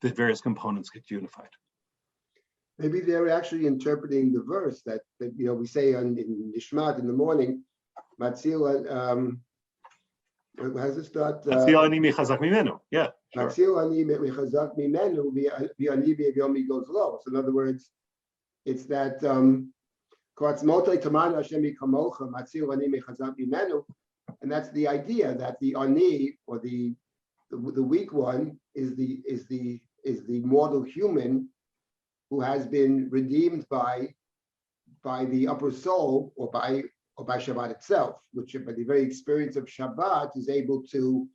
The various components get unified. Maybe they're actually interpreting the verse that we say in Nishmat in the morning, Matzil, how does it start? Matzil ani michazak mimenu. Yeah. Matzil ani michazak mimenu v'ani b'yom goes low. So in other words, it's that and that's the idea that the ani, or the weak one, is the mortal human who has been redeemed by the upper soul, or by Shabbat itself, which by the very experience of Shabbat is able to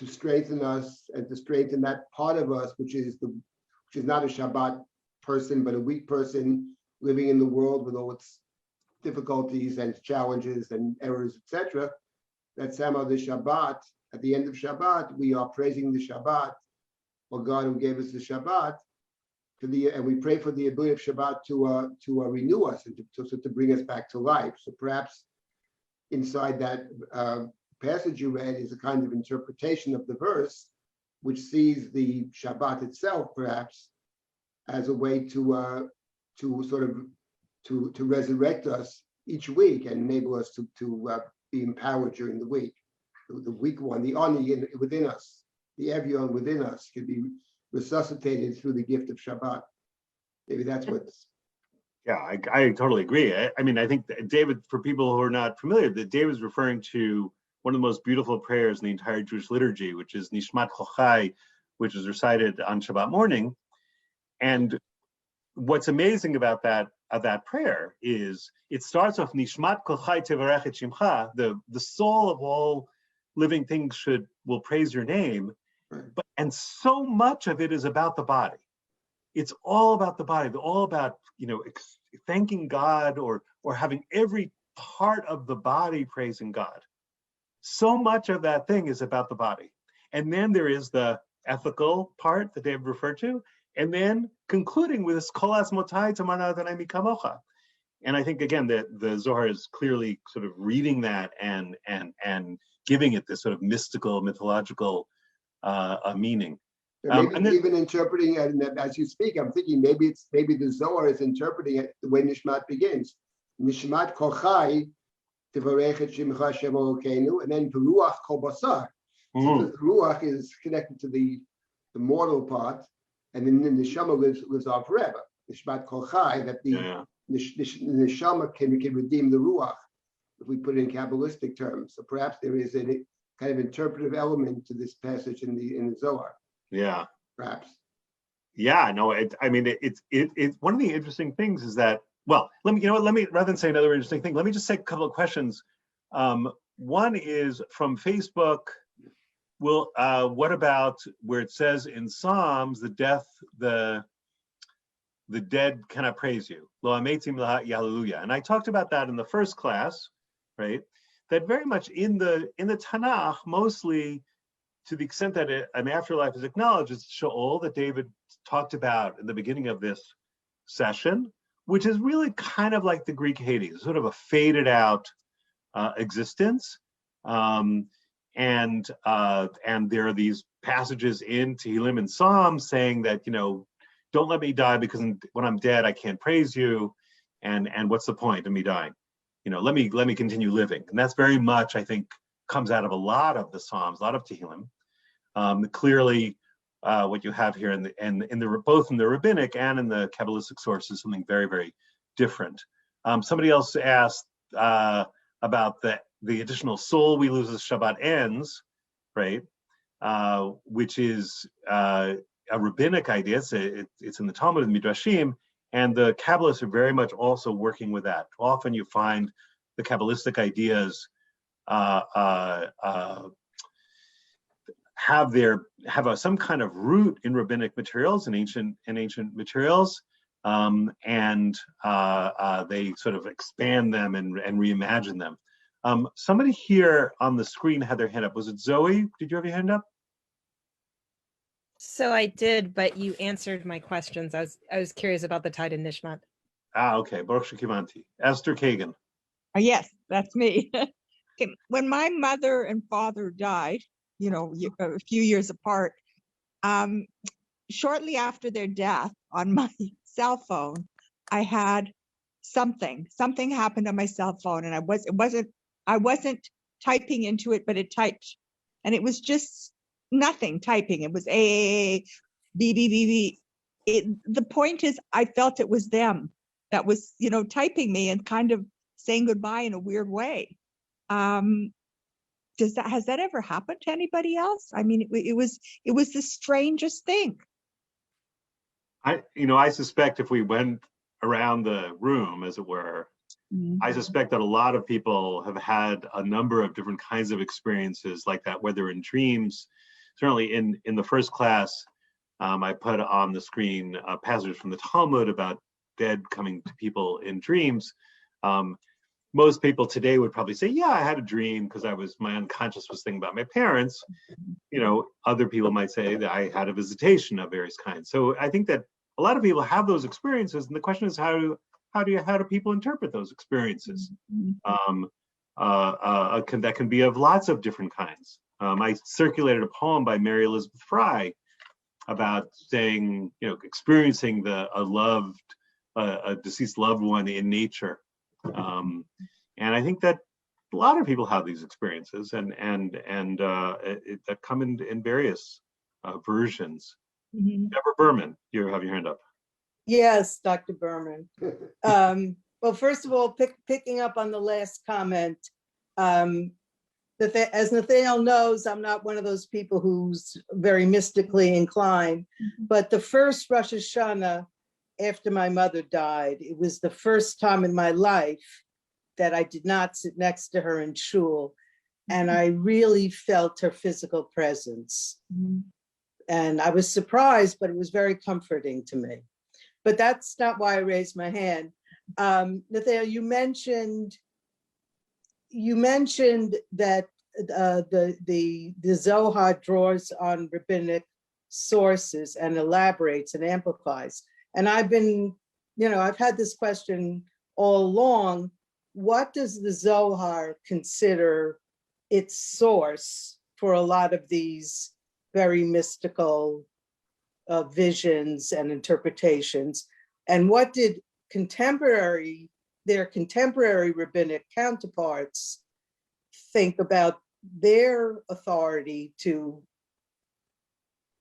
strengthen us and to strengthen that part of us which is not a Shabbat person but a weak person, living in the world with all its difficulties and challenges and errors, etc., that somehow the Shabbat, at the end of Shabbat, we are praising the Shabbat, or God who gave us the Shabbat, and we pray for the ability of Shabbat to renew us and to bring us back to life. So perhaps inside that passage you read is a kind of interpretation of the verse, which sees the Shabbat itself perhaps as a way to resurrect us each week and enable us to be empowered during the week. The weak one, the Ani within us, the Evyon within us can be resuscitated through the gift of Shabbat. Maybe that's what's. Yeah, I totally agree. I mean, I think that David, for people who are not familiar, that David's referring to one of the most beautiful prayers in the entire Jewish liturgy, which is Nishmat Chochai, which is recited on Shabbat morning. And what's amazing about that prayer is it starts off Nishmat Chochai Tevarech et Shimcha, the soul of all living things will praise your name, and so much of it is about the body. It's all about the body, all about thanking God or having every part of the body praising God. So much of that thing is about the body. And then there is the ethical part that David referred to, and then concluding with this Kol Asmotai Tamana Adonai Mikamocha. And I think again that the Zohar is clearly sort of reading that and giving it this sort of mystical, mythological meaning. Maybe even interpreting it as you speak, I'm thinking maybe the Zohar is interpreting it the way Nishmat begins. Nishmat Kochai Tivarech et Shimcha Shem Elokeinu, and then Ruach Kol Basar. So the Ruach is connected to the mortal part, and then the Nishama lives on forever. Nishmat Kochai, that the Nishama can redeem the Ruach, if we put it in Kabbalistic terms. So perhaps there is a kind of interpretive element to this passage in the Zohar. Yeah, perhaps. Yeah, no, it's one of the interesting things is that, well, let me rather than say another interesting thing, let me just say a couple of questions. One is from Facebook. What about where it says in Psalms, the dead cannot praise you. Lo ametim hallelujah. And I talked about that in the first class, right? That very much in the Tanakh, mostly to the extent that an afterlife is acknowledged, it's Sheol that David talked about in the beginning of this session, which is really kind of like the Greek Hades, sort of a faded out existence. And there are these passages in Tehillim and Psalms saying that, don't let me die because when I'm dead, I can't praise you. And what's the point of me dying? Let me continue living. And that's very much, I think, comes out of a lot of the Psalms, a lot of Tehillim. Clearly, what you have here both in the rabbinic and in the Kabbalistic sources, something very, very different. Somebody else asked about the additional soul we lose as Shabbat ends, right? Which is a rabbinic idea. It's in the Talmud and Midrashim, and the Kabbalists are very much also working with that. Often you find the Kabbalistic ideas have some kind of root in rabbinic materials and ancient materials, and they sort of expand them and reimagine them. Somebody here on the screen had their hand up. Was it Zoe? Did you have your hand up? So I did, but you answered my questions. I was curious about the tide and Nishmat. Okay. Baruch Shekivanti. Esther Kagan. Yes, that's me. When my mother and father died, a few years apart, shortly after their death, on my cell phone, I had something happened on my cell phone, and I wasn't typing into it, but it typed, and it was just nothing typing. It was A, B, B, B, B. The point is, I felt it was them that was, typing me and kind of saying goodbye in a weird way. Has that ever happened to anybody else? I mean, it was the strangest thing. I suspect if we went around the room, as it were, I suspect that a lot of people have had a number of different kinds of experiences like that, whether in dreams. Certainly in the first class, I put on the screen passages from the Talmud about dead coming to people in dreams. Most people today would probably say, yeah, I had a dream because my unconscious was thinking about my parents. Other people might say that I had a visitation of various kinds. So I think that a lot of people have those experiences, and the question is, how do people interpret those experiences? That can be of lots of different kinds. I circulated a poem by Mary Elizabeth Fry about saying, experiencing a deceased loved one in nature. And I think that a lot of people have these experiences, and that come in various versions. Deborah Berman, you have your hand up. Yes, Dr. Berman. Well, first of all, picking up on the last comment, as Nathaniel knows, I'm not one of those people who's very mystically inclined, but the first Rosh Hashanah after my mother died, it was the first time in my life that I did not sit next to her in shul, and I really felt her physical presence. And I was surprised, but it was very comforting to me. But that's not why I raised my hand. Nathaniel, you mentioned that the Zohar draws on rabbinic sources and elaborates and amplifies. And I've had this question all along. What does the Zohar consider its source for a lot of these very mystical visions and interpretations? And what did their contemporary rabbinic counterparts think about their authority to,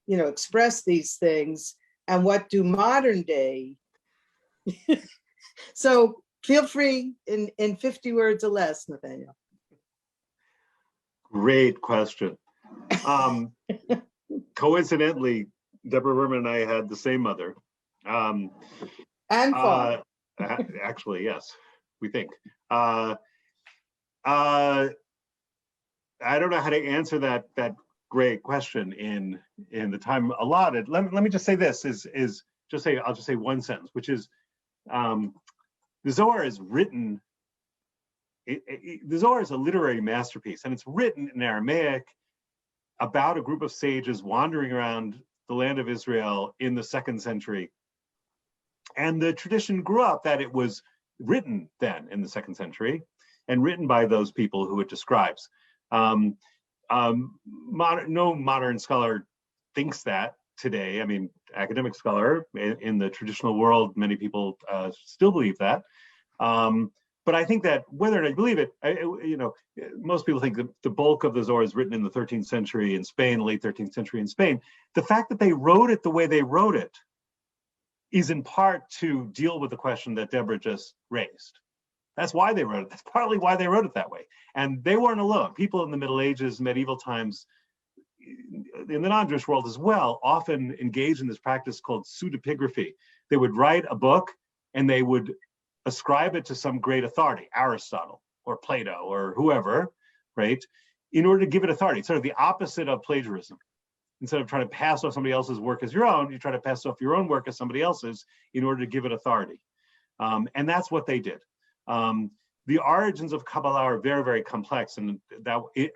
express these things, and what do modern day? So feel free in 50 words or less, Nathaniel. Great question. Coincidentally, Deborah Berman and I had the same mother. And father. Actually, yes, we think. I don't know how to answer that great question in the time allotted. Let me just say this: I'll just say one sentence, which is the Zohar is written. The Zohar is a literary masterpiece, and it's written in Aramaic about a group of sages wandering around the land of Israel in the 2nd century. And the tradition grew up that it was written then in the 2nd century and written by those people who it describes. No modern scholar thinks that today. I mean, academic scholar in the traditional world, many people still believe that. But I think that whether or not you believe it, most people think that the bulk of the Zohar is written in the 13th century in Spain, late 13th century in Spain. The fact that they wrote it the way they wrote it is in part to deal with the question that Deborah just raised. That's why they wrote it. That's partly why they wrote it that way. And they weren't alone. People in the Middle Ages, medieval times, in the non-Jewish world as well, often engage in this practice called pseudepigraphy. They would write a book and they would ascribe it to some great authority, Aristotle or Plato or whoever, right? In order to give it authority. It's sort of the opposite of plagiarism. Instead of trying to pass off somebody else's work as your own, you try to pass off your own work as somebody else's in order to give it authority. And that's what they did. The origins of Kabbalah are very, very complex. And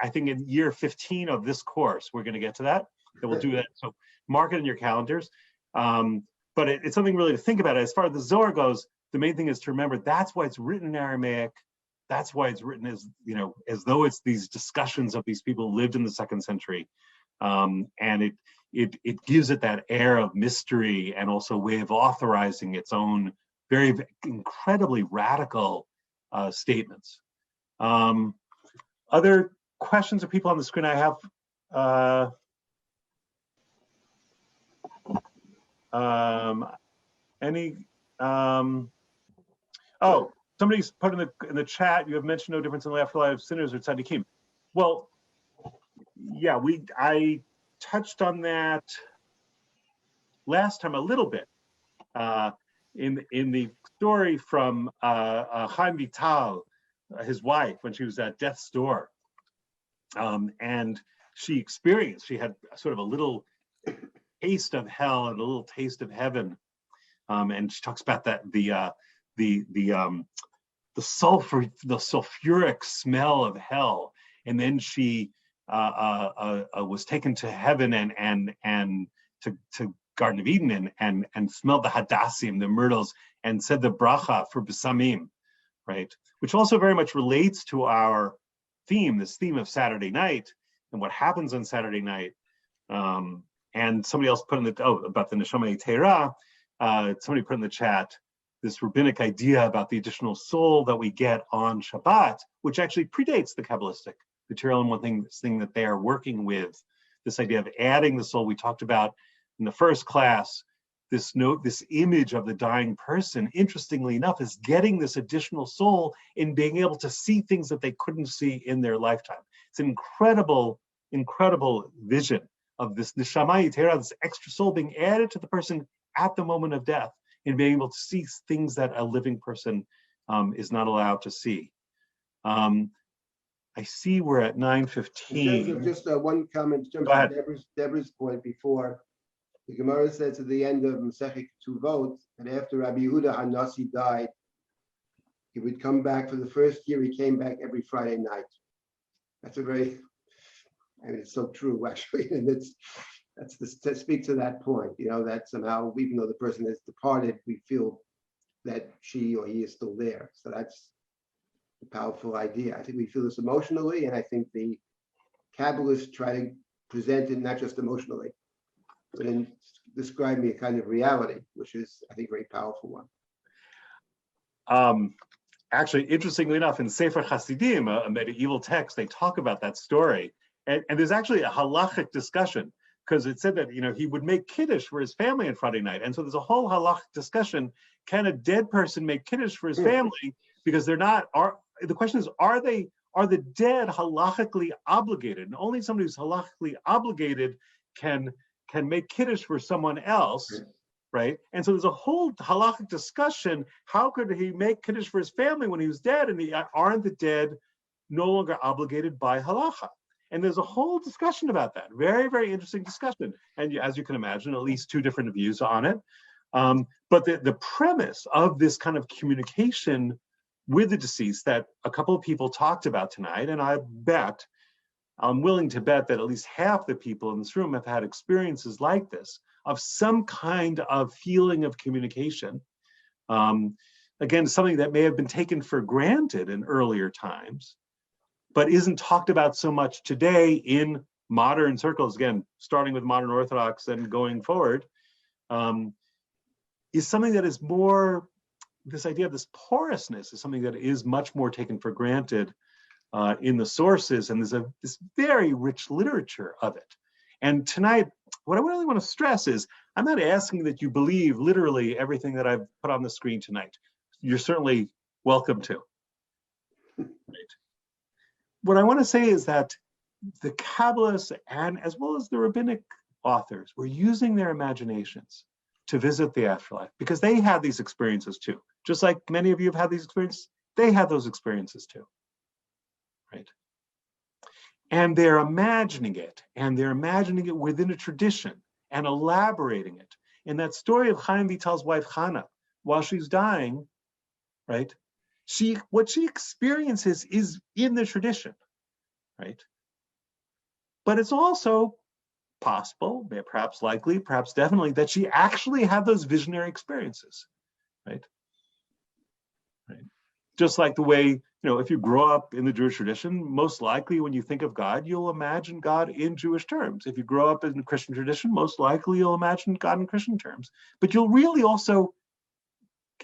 I think in year 15 of this course, we're going to get to that. We'll do that. So mark it in your calendars. But it's something really to think about. As far as the Zohar goes, the main thing is to remember that's why it's written in Aramaic. That's why it's written as though it's these discussions of these people who lived in the 2nd century. And it gives it that air of mystery and also a way of authorizing its own very incredibly radical statements. Other questions or people on the screen? I have any. Oh, somebody's put in the chat. You have mentioned no difference in the afterlife of sinners or tzaddikim. Well, yeah, I touched on that last time a little bit in the story from Chaim Vital, his wife, when she was at death's door, and she had sort of a little taste of hell and a little taste of heaven and she talks about that the sulfuric smell of hell, and then she was taken to heaven and to Garden of Eden and smelled the hadassim, the myrtles, and said the bracha for besamim, right? Which also very much relates to our theme, this theme of Saturday night and what happens on Saturday night. And somebody else put in the, about the Nishama Teira, somebody put in the chat this rabbinic idea about the additional soul that we get on Shabbat, which actually predates the Kabbalistic material. And one thing that they are working with, this idea of adding the soul we talked about in the first class, this image of the dying person, interestingly enough, is getting this additional soul in being able to see things that they couldn't see in their lifetime. It's an incredible, incredible vision of this Nishama Yitera, this extra soul being added to the person at the moment of death, and being able to see things that a living person is not allowed to see. I see we're at 9:15. Just one comment in terms of Deborah's point before. The Gemara says at the end of Masechet Ketuvot that after Rabbi Yehuda Hanasi died, he would come back. For the first year, he came back every Friday night. That's a very, it's so true actually, and that speaks to that point. You know, that somehow, even though the person has departed, we feel that she or he is still there. So that's a powerful idea. I think we feel this emotionally, and I think the Kabbalists try to present it not just emotionally, but then describe me a kind of reality, which is, I think, a very powerful one. Actually, interestingly enough, in Sefer Hasidim, a medieval text, they talk about that story. And there's actually a halachic discussion, because it said that, he would make kiddush for his family on Friday night. And so there's a whole halachic discussion. Can a dead person make kiddush for his family? Because they're not, the question is, are the dead halachically obligated? And only somebody who's halachically obligated can make kiddush for someone else, right? And so there's a whole halachic discussion. How could he make kiddush for his family when he was dead? And aren't the dead no longer obligated by halacha? And there's a whole discussion about that. Very, very interesting discussion. And as you can imagine, at least two different views on it. But the premise of this kind of communication with the deceased that a couple of people talked about tonight, and I'm willing to bet that at least half the people in this room have had experiences like this, of some kind of feeling of communication. Again, something that may have been taken for granted in earlier times, but isn't talked about so much today in modern circles, again, starting with modern Orthodox and going forward, is something that is more, this idea of this porousness is something that is much more taken for granted in the sources, and there's this very rich literature of it. And tonight, what I really want to stress is, I'm not asking that you believe literally everything that I've put on the screen tonight. You're certainly welcome to. Right. What I want to say is that the Kabbalists, and as well as the rabbinic authors, were using their imaginations to visit the afterlife, because they had these experiences too. Just like many of you have had these experiences, they had those experiences too. Right? And they're imagining it, and they're imagining it within a tradition and elaborating it. In that story of Chaim Vital's wife Hannah, while she's dying, right? What she experiences is in the tradition, right? But it's also possible, perhaps likely, perhaps definitely, that she actually had those visionary experiences, right? Right. Just like the way, if you grow up in the Jewish tradition, most likely when you think of God, you'll imagine God in Jewish terms. If you grow up in the Christian tradition, most likely you'll imagine God in Christian terms. But you'll really also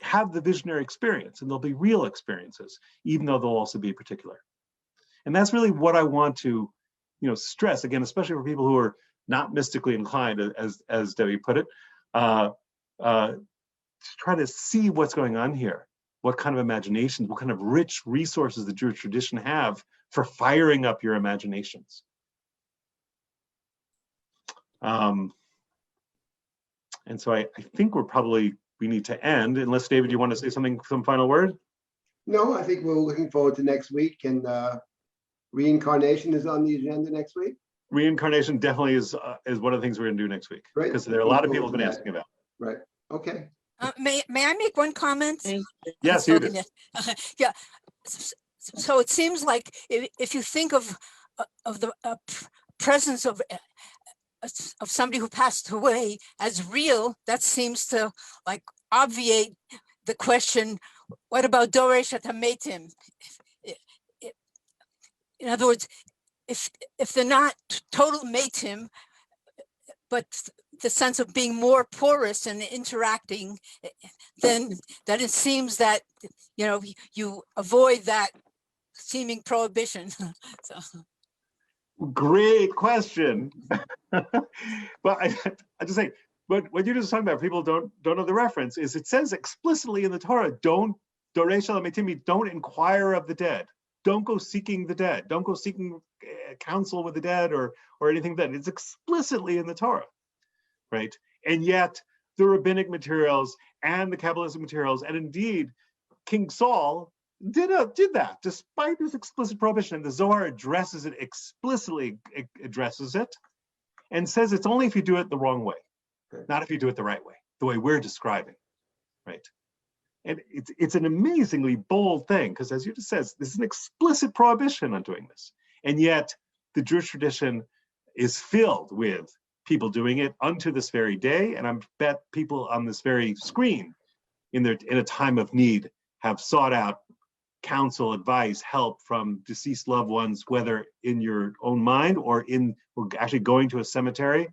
have the visionary experience, and they'll be real experiences, even though they'll also be particular. And that's really what I want to, stress, again, especially for people who are not mystically inclined, as Debbie put it, to try to see what's going on here. What kind of imaginations, what kind of rich resources the Jewish tradition have for firing up your imaginations. And so I think we need to end, unless David, you want to say some final word? No, I think we're looking forward to next week, and reincarnation is on the agenda next week. Reincarnation definitely is one of the things we're going to do next week, because there are a lot of people have been asking about. Right. Okay. May I make one comment? Yes, you did. Yeah. So it seems like if you think of the presence of somebody who passed away as real, that seems to like obviate the question, what about Doresh Atametim? In other words, if they're not total Metim, but the sense of being more porous and interacting, then it seems that, you know, you avoid that seeming prohibition. So. Great question. Well, I just say, but what you're just talking about, people don't know the reference, is it says explicitly in the Torah, don't inquire of the dead. Don't go seeking the dead. Don't go seeking counsel with the dead or anything like that. It's explicitly in the Torah, right? And yet the rabbinic materials and the Kabbalistic materials, and indeed King Saul did that despite this explicit prohibition. And the Zohar addresses it explicitly, addresses it, and says it's only if you do it the wrong way, not if you do it the right way, the way we're describing, right? And it's an amazingly bold thing, because as you just said, this is an explicit prohibition on doing this. And yet the Jewish tradition is filled with people doing it unto this very day. And I bet people on this very screen in a time of need have sought out counsel, advice, help from deceased loved ones, whether in your own mind or actually going to a cemetery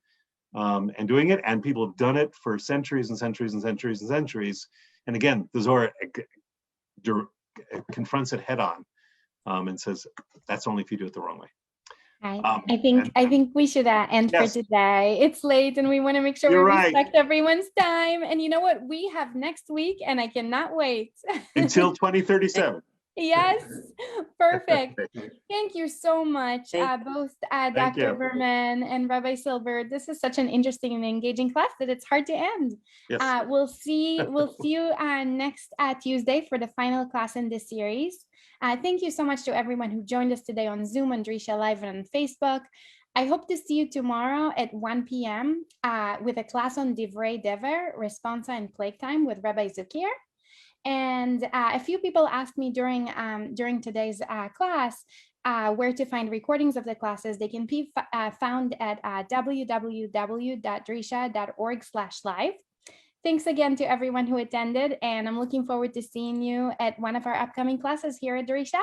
and doing it. And people have done it for centuries and centuries and centuries and centuries. And again, the Zohar confronts it head on and says, that's only if you do it the wrong way. I think we should end for today. It's late and we want to make sure we respect everyone's time. And you know what? We have next week and I cannot wait. Until 2037. Yes, perfect. Thank you so much, both Dr. Berman and Rabbi Silber. This is such an interesting and engaging class that it's hard to end. Yes. We'll see you next Tuesday for the final class in this series. Thank you so much to everyone who joined us today on Zoom, on Drisha Live, and on Facebook. I hope to see you tomorrow at 1 p.m. With a class on Divrei Dever, Responsa and Plague Time with Rabbi Zukir. And a few people asked me during today's class where to find recordings of the classes. They can be found at www.drisha.org/live. Thanks again to everyone who attended, and I'm looking forward to seeing you at one of our upcoming classes here at Drisha.